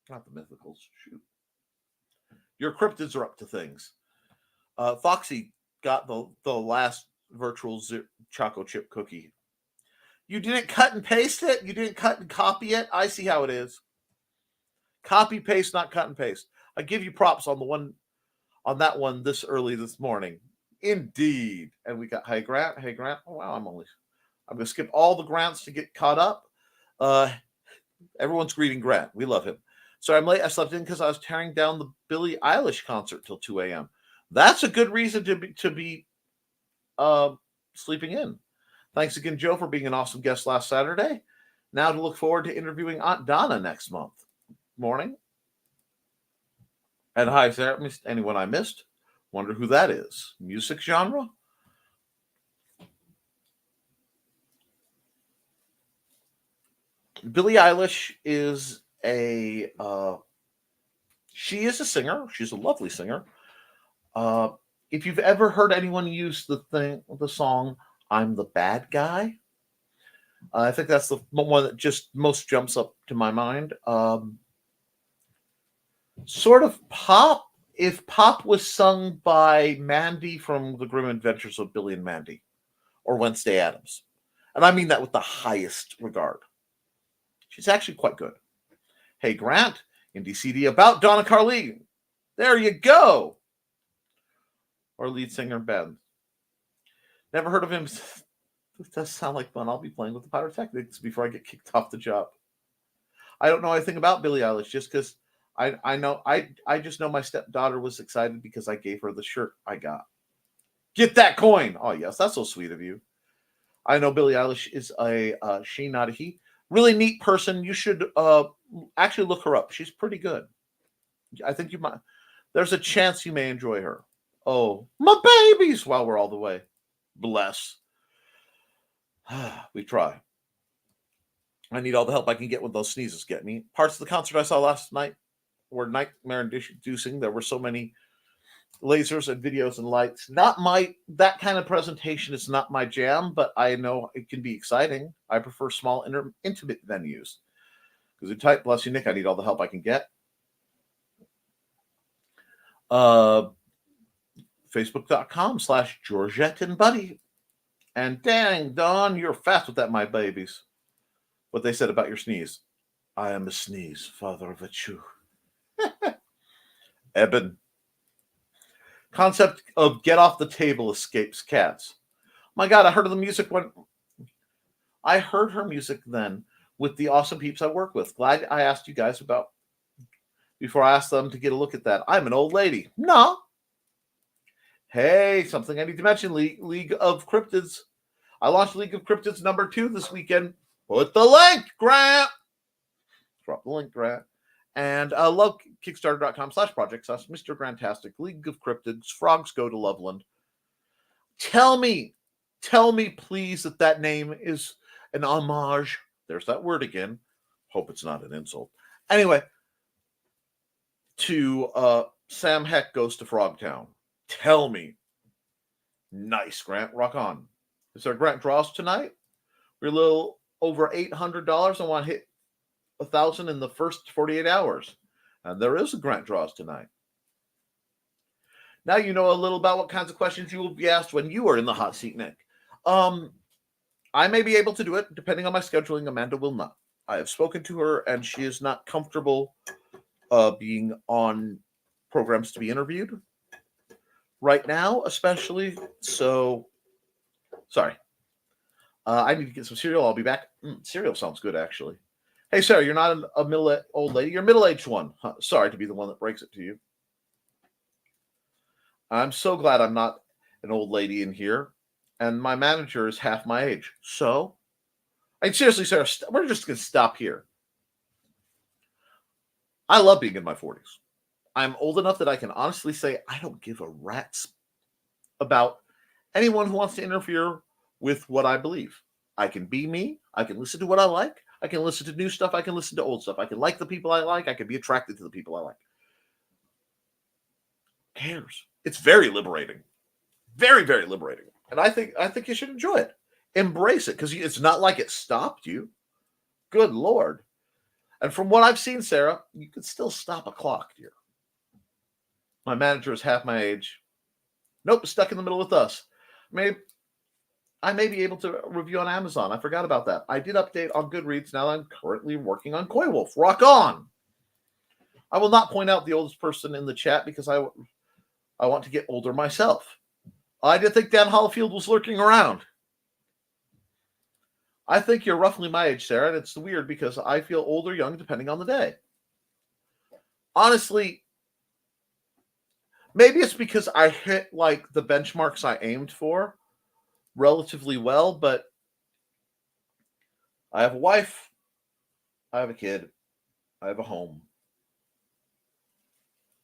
the mythicals. Shoot. Your cryptids are up to things. Foxy got the last virtual choco chip cookie. You didn't cut and paste it? You didn't cut and copy it? I see how it is. Copy, paste, not cut and paste. I give you props on that one this early this morning. Indeed. And we got, hey, Grant. Oh, wow, I'm going to skip all the Grants to get caught up. Everyone's greeting Grant. We love him. Sorry, I'm late. I slept in because I was tearing down the Billie Eilish concert till 2 a.m. That's a good reason to be sleeping in. Thanks again, Joe, for being an awesome guest last Saturday. Now to look forward to interviewing Aunt Donna next month. Morning. And hi, Sarah. Anyone I missed? Wonder who that is. Music genre? Billie Eilish is she is a singer. She's a lovely singer. If you've ever heard anyone use the song "I'm the Bad Guy," I think that's the one that just most jumps up to my mind. Sort of pop. If pop was sung by Mandy from The Grim Adventures of Billy and Mandy, or Wednesday Addams, and I mean that with the highest regard. She's actually quite good. Hey, Grant, indie CD about Donna Carlene. There you go. Or lead singer Ben. Never heard of him. It does sound like fun. I'll be playing with the pyrotechnics before I get kicked off the job. I don't know anything about Billie Eilish, just because I just know my stepdaughter was excited because I gave her the shirt I got. Get that coin. Oh, yes, that's so sweet of you. I know Billie Eilish is a she, not a he. Really neat person. You should actually look her up. She's pretty good. I think you might. There's a chance you may enjoy her. Oh, my babies! While we're all the way. Bless. We try. I need all the help I can get when those sneezes get me. Parts of the concert I saw last night were nightmare-inducing. There were so many lasers and videos and lights. That kind of presentation is not my jam, but I know it can be exciting. I prefer small, intimate venues. Because you type, bless you, Nick, I need all the help I can get. Facebook.com/Georgette and Buddy. And dang, Dawn, you're fast with that, my babies. What they said about your sneeze. I am a sneeze, father of a chew. Eben. Concept of get off the table escapes cats. My God, I heard her music then with the awesome peeps I work with. Glad I asked you guys before I asked them to get a look at that. I'm an old lady. No. Hey, something I need to mention. League of Cryptids. I launched League of Cryptids #2 this weekend. Put the link, Grant. Drop the link, Grant. And love Kickstarter.com/project/Mr. Grantastic. League of Cryptids. Frogs go to Loveland. Tell me, please, that name is an homage. There's that word again. Hope it's not an insult. Anyway, to Sam Heck Goes to Frogtown. Tell me. Nice, Grant. Rock on. Is there Grant draws tonight? We're a little over $800. I want to hit 1,000 in the first 48 hours. And there is a Grant draws tonight. Now you know a little about what kinds of questions you will be asked when you are in the hot seat, Nick. I I may be able to do it. Depending on my scheduling, Amanda will not. I have spoken to her, and she is not comfortable being on programs to be interviewed right now, especially. So, sorry. I need to get some cereal. I'll be back. Cereal sounds good, actually. Hey, Sarah, you're not a old lady. You're a middle-aged one. Huh, sorry to be the one that breaks it to you. I'm so glad I'm not an old lady in here, and my manager is half my age. So, I mean, seriously, Sarah, we're just going to stop here. I love being in my 40s. I'm old enough that I can honestly say I don't give a rat's about anyone who wants to interfere with what I believe. I can be me. I can listen to what I like. I can listen to new stuff. I can listen to old stuff. I can like the people I like. I can be attracted to the people I like. Who cares? It's very liberating. Very, very liberating. And I think you should enjoy it. Embrace it, because it's not like it stopped you. Good Lord. And from what I've seen, Sarah, you could still stop a clock, dear. My manager is half my age. Nope, stuck in the middle with us. I may be able to review on Amazon. I forgot about that. I did update on Goodreads. Now I'm currently working on Koepp. Rock on! I will not point out the oldest person in the chat because I want to get older myself. I did think Dan Hollifield was lurking around. I think you're roughly my age, Sarah, and it's weird because I feel old or young depending on the day. Honestly, maybe it's because I hit like the benchmarks I aimed for relatively well, but I have a wife, I have a kid, I have a home.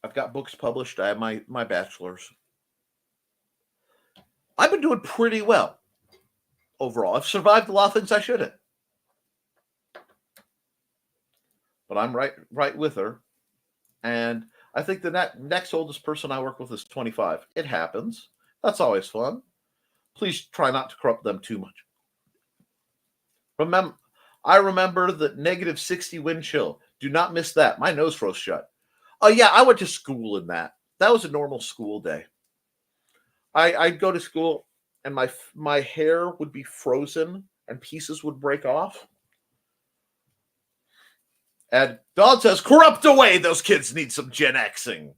I've got books published, I have my bachelor's. I've been doing pretty well overall. I've survived a lot of things I shouldn't. But I'm right with her. And I think the next oldest person I work with is 25. It happens. That's always fun. Please try not to corrupt them too much. I remember the negative 60 wind chill. Do not miss that. My nose froze shut. Oh, yeah, I went to school in that. That was a normal school day. I'd go to school, and my hair would be frozen, and pieces would break off. And Don says, corrupt away. Those kids need some Gen Xing.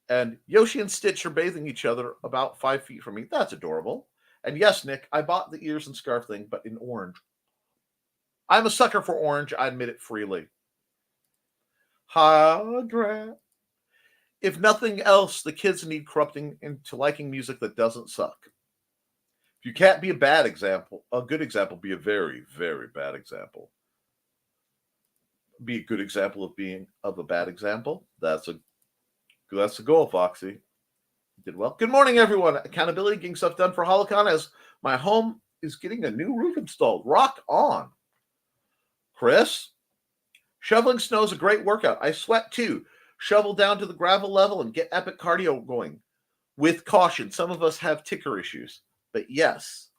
And Yoshi and Stitch are bathing each other about 5 feet from me. That's adorable. And yes, Nick, I bought the ears and scarf thing, but in orange. I'm a sucker for orange. I admit it freely. Hydra. If nothing else, the kids need corrupting into liking music that doesn't suck. If you can't be a bad example, a good example, be a very, very bad example. Be a good example of a bad example. That's the goal, Foxy. You did well. Good morning, everyone. Accountability, getting stuff done for Holocon as my home is getting a new roof installed. Rock on. Chris, shoveling snow is a great workout. I sweat too. Shovel down to the gravel level and get epic cardio going. With caution, some of us have ticker issues, but yes.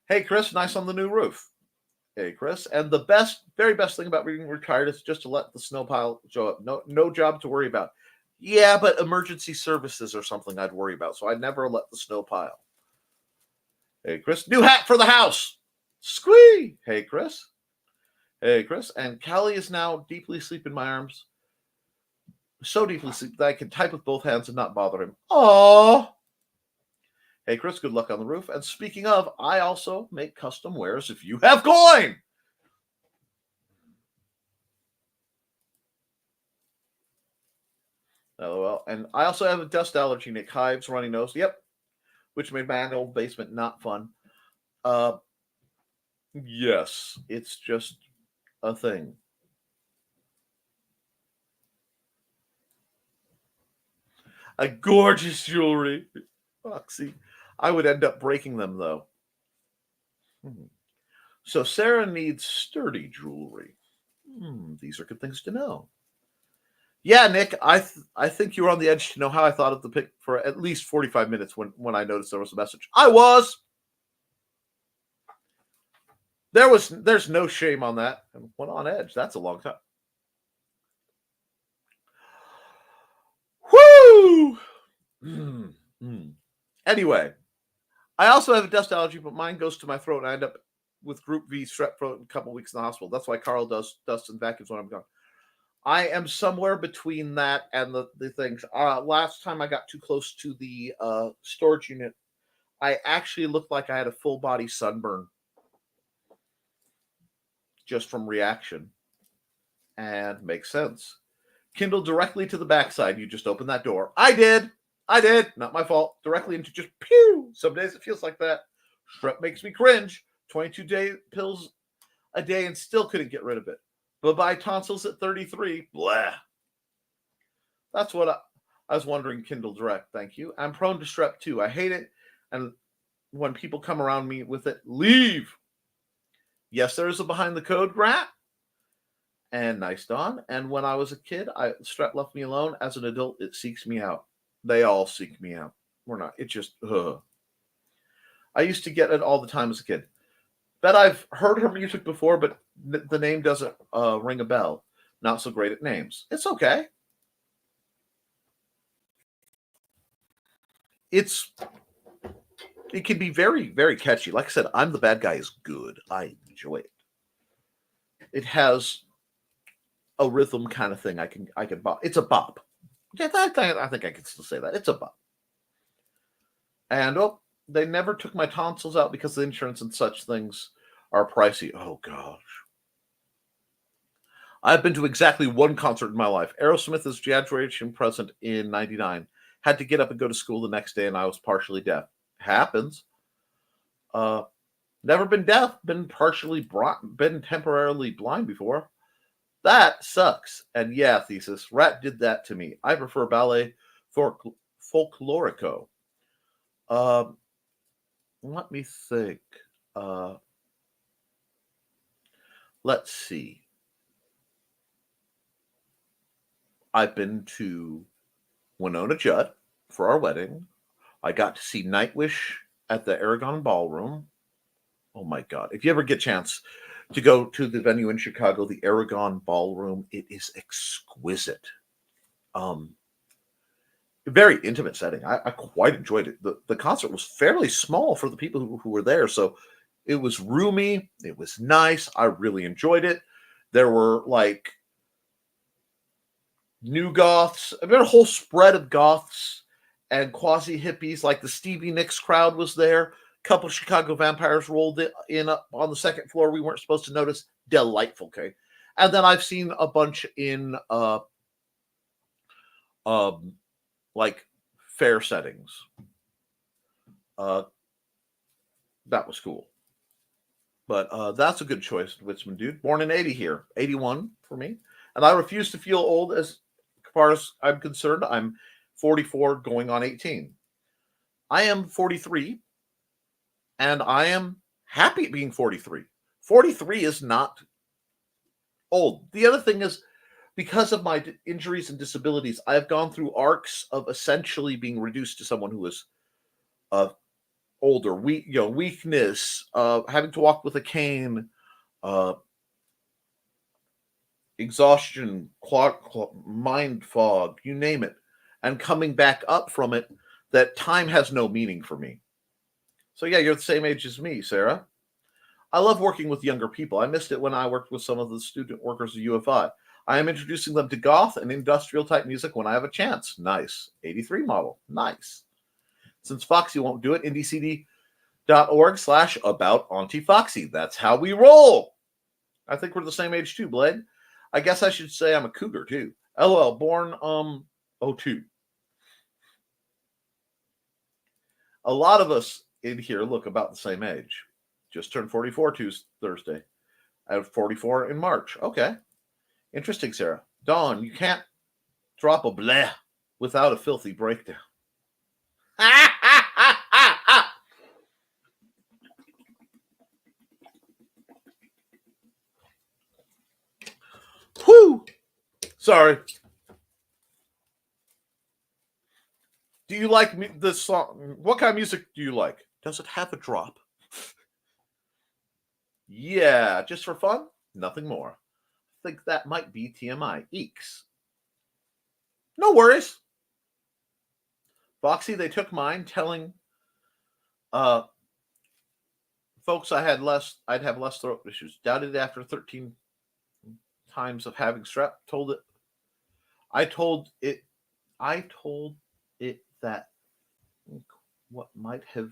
Hey, Chris, nice on the new roof. Hey, Chris. And the very best thing about being retired is just to let the snow pile show up. No job to worry about. Yeah, but emergency services are something I'd worry about, so I'd never let the snow pile. Hey, Chris. New hat for the house. Squee. Hey, Chris. Hey, Chris. And Callie is now deeply asleep in my arms. So deeply asleep that I can type with both hands and not bother him. Aww. Hey, Chris, good luck on the roof. And speaking of, I also make custom wares if you have coin. LOL. And I also have a dust allergy, Nick. Hives, runny nose. Yep. Which made my old basement not fun. Yes, it's just a thing. A gorgeous jewelry. Foxy. I would end up breaking them, though. So Sarah needs sturdy jewelry. These are good things to know. Yeah, Nick, I think you were on the edge to know how I thought of the pick for at least 45 minutes when I noticed there was a message. I was. There's no shame on that. And went on edge. That's a long time. Woo! Anyway, I also have a dust allergy, but mine goes to my throat, and I end up with Group V strep throat in a couple of weeks in the hospital. That's why Carl does dust and vacuums when I'm gone. I am somewhere between that and the things. Last time I got too close to the storage unit, I actually looked like I had a full body sunburn just from reaction. And makes sense. Kindle directly to the backside. You just open that door. I did. Not my fault. Directly into just pew. Some days it feels like that. Strep makes me cringe. 22-day pills a day and still couldn't get rid of it. Bye-bye tonsils at 33. Blah. That's what I was wondering, Kindle Direct. Thank you. I'm prone to strep too. I hate it. And when people come around me with it, leave. Yes, there is a behind the code, Grat. And nice, Don. And when I was a kid, strep left me alone. As an adult, it seeks me out. They all seek me out. We're not. It just, I used to get it all the time as a kid. Bet I've heard her music before, but the name doesn't ring a bell. Not so great at names. It's okay. It can be very, very catchy. Like I said, I'm the Bad Guy is good. I enjoy it. It has a rhythm kind of thing. I can bop. It's a bop. Yeah, I think I can still say that. It's a bop. And they never took my tonsils out because the insurance and such things are pricey. Oh gosh. I've been to exactly one concert in my life. Aerosmith's graduation present in '99. Had to get up and go to school the next day, and I was partially deaf. Happens. Never been deaf. Been temporarily blind before. That sucks. And yeah, Thesis, Rat did that to me. I prefer ballet folklorico. Let me think. Let's see. I've been to Winona Judd for our wedding. I got to see Nightwish at the Aragon Ballroom. Oh my God. If you ever get a chance to go to the venue in Chicago, the Aragon Ballroom, it is exquisite. Very intimate setting. I quite enjoyed it. The concert was fairly small for the people who were there, so it was roomy. It was nice. I really enjoyed it. There were like new goths. I mean, a whole spread of goths and quasi hippies. Like the Stevie Nicks crowd was there. A couple of Chicago vampires rolled in up on the second floor. We weren't supposed to notice. Delightful, okay. And then I've seen a bunch in like fair settings. That was cool. But that's a good choice, Witzman dude. Born in 80 here. 81 for me. And I refuse to feel old as far as I'm concerned. I'm 44 going on 18. I am 43. And I am happy being 43. 43 is not old. The other thing is, because of my injuries and disabilities, I have gone through arcs of essentially being reduced to someone who is older, weakness, having to walk with a cane, exhaustion, mind fog, you name it, and coming back up from it, that time has no meaning for me. So yeah, you're the same age as me, Sarah. I love working with younger people. I missed it when I worked with some of the student workers at UFI. I am introducing them to goth and industrial type music when I have a chance. Nice. 83 model. Nice. Since Foxy won't do it, indiecd.org/about Auntie Foxy. That's how we roll. I think we're the same age too, Blade. I guess I should say I'm a cougar too. LOL, born 02. A lot of us in here look about the same age. Just turned 44 Thursday. I have 44 in March. Okay. Interesting, Sarah. Dawn, you can't drop a bleh without a filthy breakdown. Whew. Sorry. Do you like this song? What kind of music do you like? Does it have a drop? Yeah, just for fun? Nothing more. I think that might be TMI. Eeks. No worries. Foxy, they took mine telling Folks, I'd have less throat issues. Doubted it after 13 times of having strep. I told it that what might have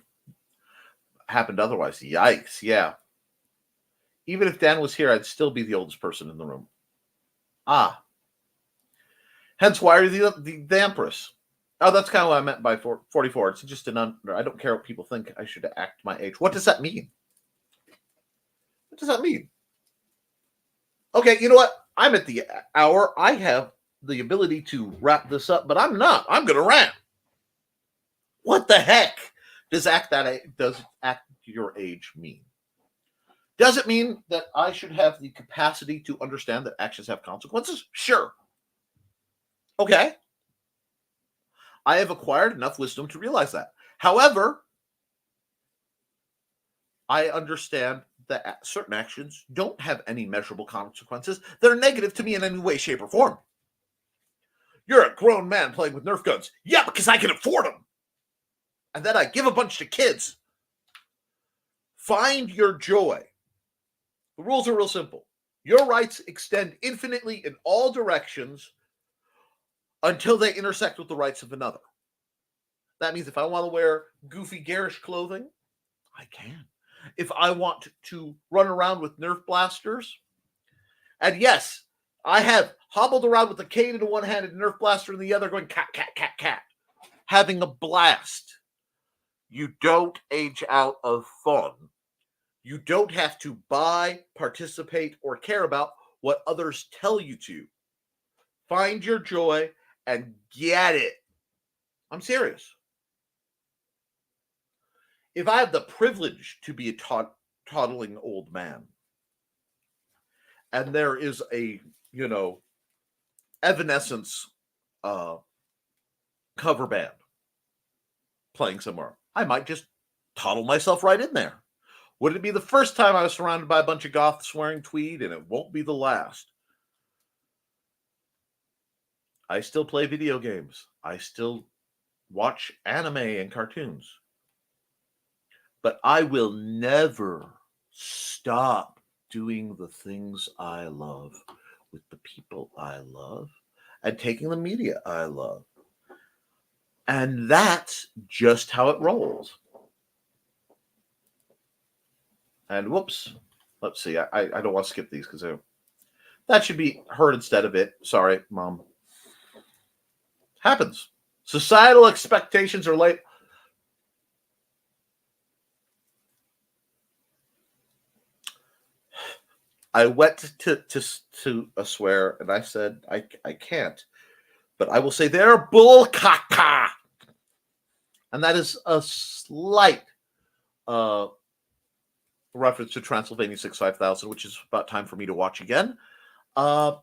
happened otherwise. Yikes, yeah. Even if Dan was here, I'd still be the oldest person in the room. Hence, why are you the Empress? Oh, that's kind of what I meant by 44. It's just I don't care what people think. I should act my age. What does that mean? What does that mean? Okay, you know what? I'm at the hour. I have the ability to wrap this up, but I'm not. I'm going to rant. What the heck does act your age mean? Does it mean that I should have the capacity to understand that actions have consequences? Sure. Okay. I have acquired enough wisdom to realize that. However, I understand that certain actions don't have any measurable consequences that are negative to me in any way, shape, or form. You're a grown man playing with Nerf guns. Yeah, because I can afford them. And then I give a bunch to kids. Find your joy. The rules are real simple. Your rights extend infinitely in all directions until they intersect with the rights of another. That means if I want to wear goofy, garish clothing, I can. If I want to run around with Nerf blasters, and yes, I have hobbled around with a cane in one hand and a Nerf blaster in the other going cat, cat, cat, cat, having a blast. You don't age out of fun. You don't have to buy, participate, or care about what others tell you to. Find your joy and get it. I'm serious. If I have the privilege to be a toddling old man, and there is a, Evanescence cover band playing somewhere, I might just toddle myself right in there. Would it be the first time I was surrounded by a bunch of goths wearing tweed? And it won't be the last. I still play video games. I still watch anime and cartoons. But I will never stop doing the things I love with the people I love and taking the media I love. And that's just how it rolls. And whoops, let's see. I don't want to skip these because that should be heard instead of it. Sorry, Mom. Happens. Societal expectations are late. I went to a swear and I said I can't, but I will say they're bull caca, and that is a slight reference to Transylvania 65000, which is about time for me to watch again. Have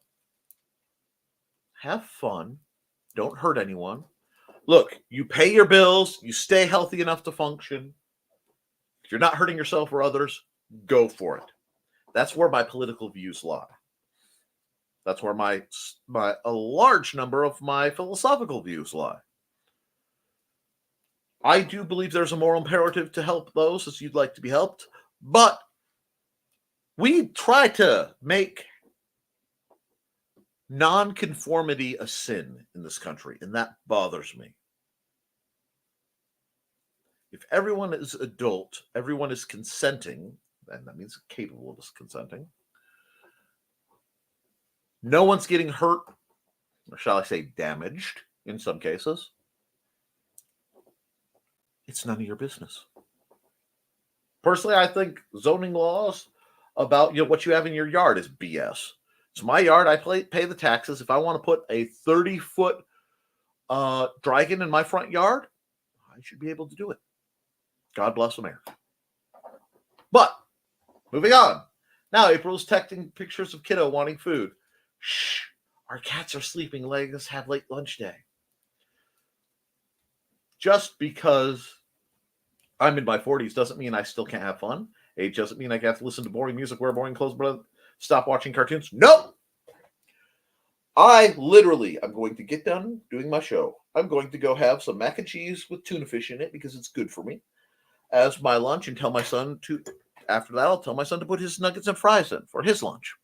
fun. Don't hurt anyone. Look, you pay your bills. You stay healthy enough to function. If you're not hurting yourself or others, go for it. That's where my political views lie. That's where a large number of my philosophical views lie. I do believe there's a moral imperative to help those as you'd like to be helped, but we try to make nonconformity a sin in this country, and that bothers me. If everyone is adult, everyone is consenting, and that means capable of consenting, no one's getting hurt, or shall I say damaged in some cases, it's none of your business. Personally, I think zoning laws about what you have in your yard is BS. It's my yard. I pay the taxes. If I want to put a 30-foot dragon in my front yard, I should be able to do it. God bless America. But moving on. Now April's texting pictures of kiddo wanting food. Shh, our cats are sleeping, letting us have late lunch day. Just because I'm in my 40s doesn't mean I still can't have fun. Age doesn't mean I have to listen to boring music, wear boring clothes, but stop watching cartoons. No! I'm going to get done doing my show. I'm going to go have some mac and cheese with tuna fish in it because it's good for me. as my lunch and tell my son to, after that, I'll tell my son to put his nuggets and fries in for his lunch.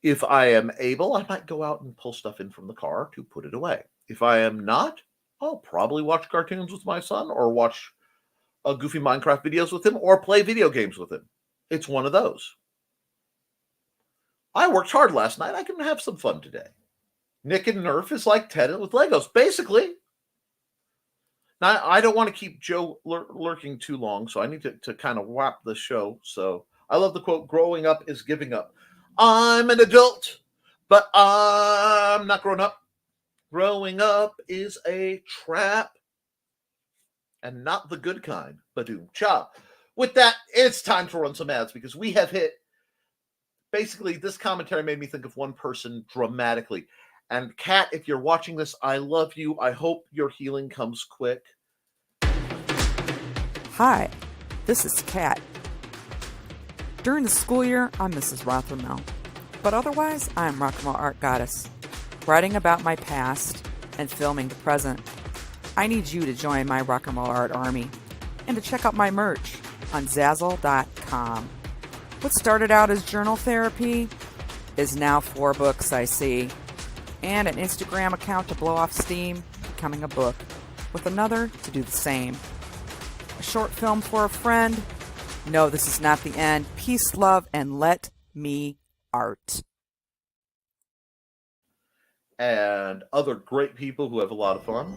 If I am able, I might go out and pull stuff in from the car to put it away. If I am not, I'll probably watch cartoons with my son or watch goofy Minecraft videos with him or play video games with him. It's one of those. I worked hard last night. I can have some fun today. Nick and Nerf is like Ted with Legos, basically. Now, I don't want to keep Joe lurking too long, so I need to kind of wrap the show. So I love the quote, growing up is giving up. I'm an adult, but I'm not grown up. Growing up is a trap. And not the good kind. Badoom cha. With that, it's time to run some ads because we have hit. Basically, this commentary made me think of one person dramatically. And Kat, if you're watching this, I love you. I hope your healing comes quick. Hi, this is Kat. During the school year, I'm Mrs. Rothermel. But otherwise, I'm Rock and Roll Art Goddess, writing about my past and filming the present. I need you to join my Rock and Roll Art Army and to check out my merch on Zazzle.com. What started out as journal therapy is now 4 books, I see, and an Instagram account to blow off steam, becoming a book, with another to do the same. A short film for a friend. No, this is not the end. Peace, love, and let me art. And other great people who have a lot of fun.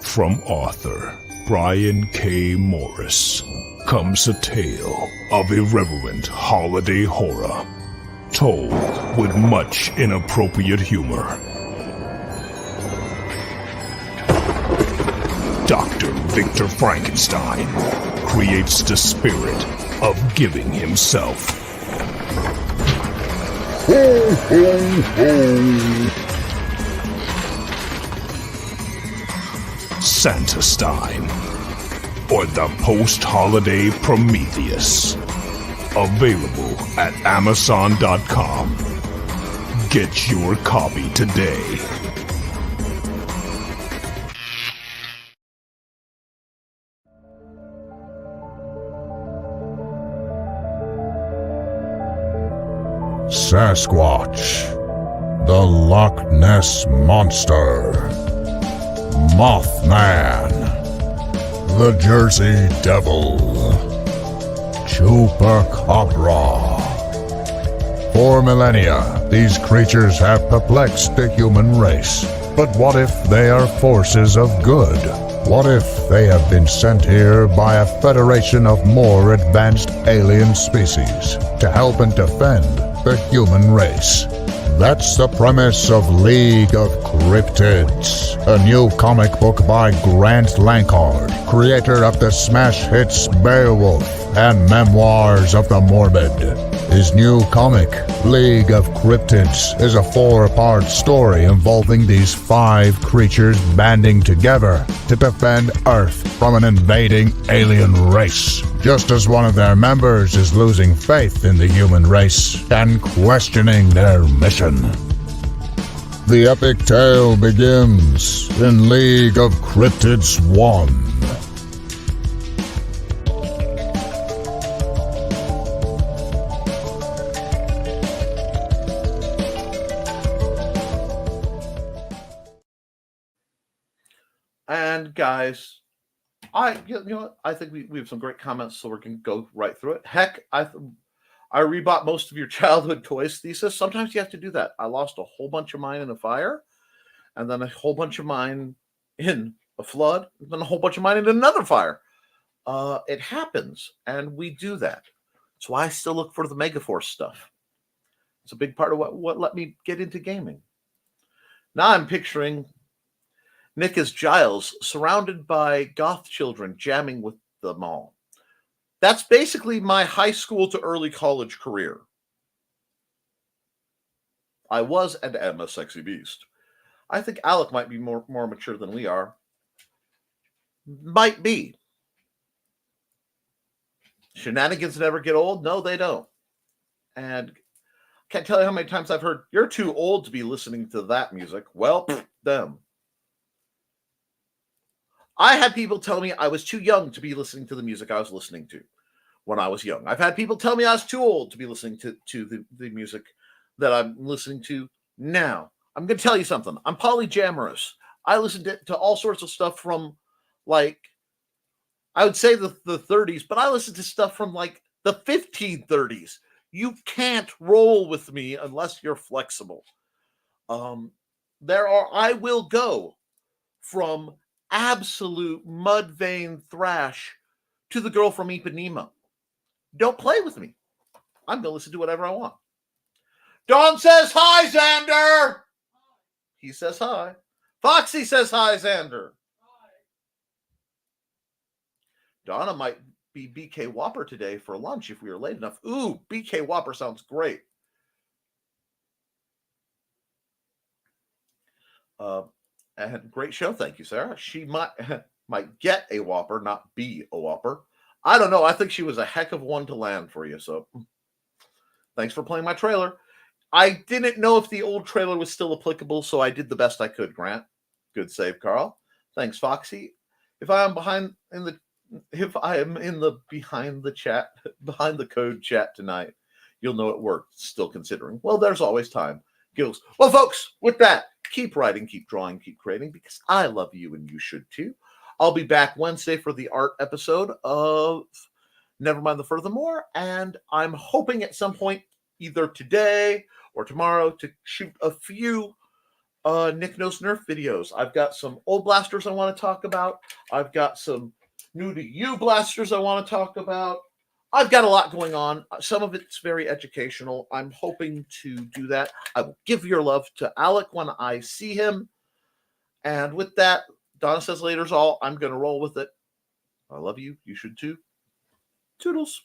From author Brian K. Morris comes a tale of irreverent holiday horror, told with much inappropriate humor. Dr. Victor Frankenstein creates the spirit of giving himself. Ho, ho, ho! Santastein, or the post-holiday Prometheus. Available at Amazon.com. Get your copy today. Sasquatch, the Loch Ness Monster, Mothman, the Jersey Devil, Chupacabra. For millennia, these creatures have perplexed the human race. But what if they are forces of good? What if they have been sent here by a federation of more advanced alien species to help and defend the human race? That's the premise of League of Cryptids, a new comic book by Grant Lankard, creator of the smash hits Beowulf and Memoirs of the Morbid. His new comic, League of Cryptids, is a 4-part story involving these 5 creatures banding together to defend Earth from an invading alien race, just as one of their members is losing faith in the human race and questioning their mission. The epic tale begins in League of Cryptids 1. And guys, I think we have some great comments, so we're going to go right through it. Heck, I rebought most of your childhood toys thesis. Sometimes you have to do that. I lost a whole bunch of mine in a fire, and then a whole bunch of mine in a flood, and then a whole bunch of mine in another fire. It happens, and we do that. That's why I still look for the Megaforce stuff. It's a big part of what let me get into gaming. Now I'm picturing Nick as Giles, surrounded by goth children jamming with them all. That's basically my high school to early college career. I was and am a sexy beast. I think Alec might be more mature than we are. Might be. Shenanigans never get old? No, they don't. And I can't tell you how many times I've heard, you're too old to be listening to that music. Well, them. I had people tell me I was too young to be listening to the music I was listening to when I was young. I've had people tell me I was too old to be listening to the music that I'm listening to now. I'm going to tell you something. I'm polyamorous. I listen to all sorts of stuff from, like, I would say the 30s, but I listen to stuff from like the 1530s. You can't roll with me unless you're flexible. I will go from absolute mud vein thrash to the girl from Ipanema. Don't play with me. I'm going to listen to whatever I want. Don says hi, Xander. He says hi. Foxy says hi, Xander. Donna might be BK Whopper today for lunch if we were late enough. Ooh, BK Whopper sounds great. And great show. Thank you, Sarah. She might get a Whopper, not be a Whopper. I don't know. I think she was a heck of one to land for you. So thanks for playing my trailer. I didn't know if the old trailer was still applicable, so I did the best I could, Grant. Good save, Carl. Thanks, Foxy. If I am in the behind the code chat tonight, you'll know it worked, still considering. Well, there's always time. Gills. Well, folks, with that, keep writing, keep drawing, keep creating, because I love you and you should too. I'll be back Wednesday for the art episode of Nevermind the Furthermore, and I'm hoping at some point, either today or tomorrow, to shoot a few Nick Knows Nerf videos. I've got some old blasters I want to talk about. I've got some new to you blasters I want to talk about. I've got a lot going on. Some of it's very educational. I'm hoping to do that. I will give your love to Alec when I see him. And with that, Donna says later's all. I'm going to roll with it. I love you. You should too. Toodles.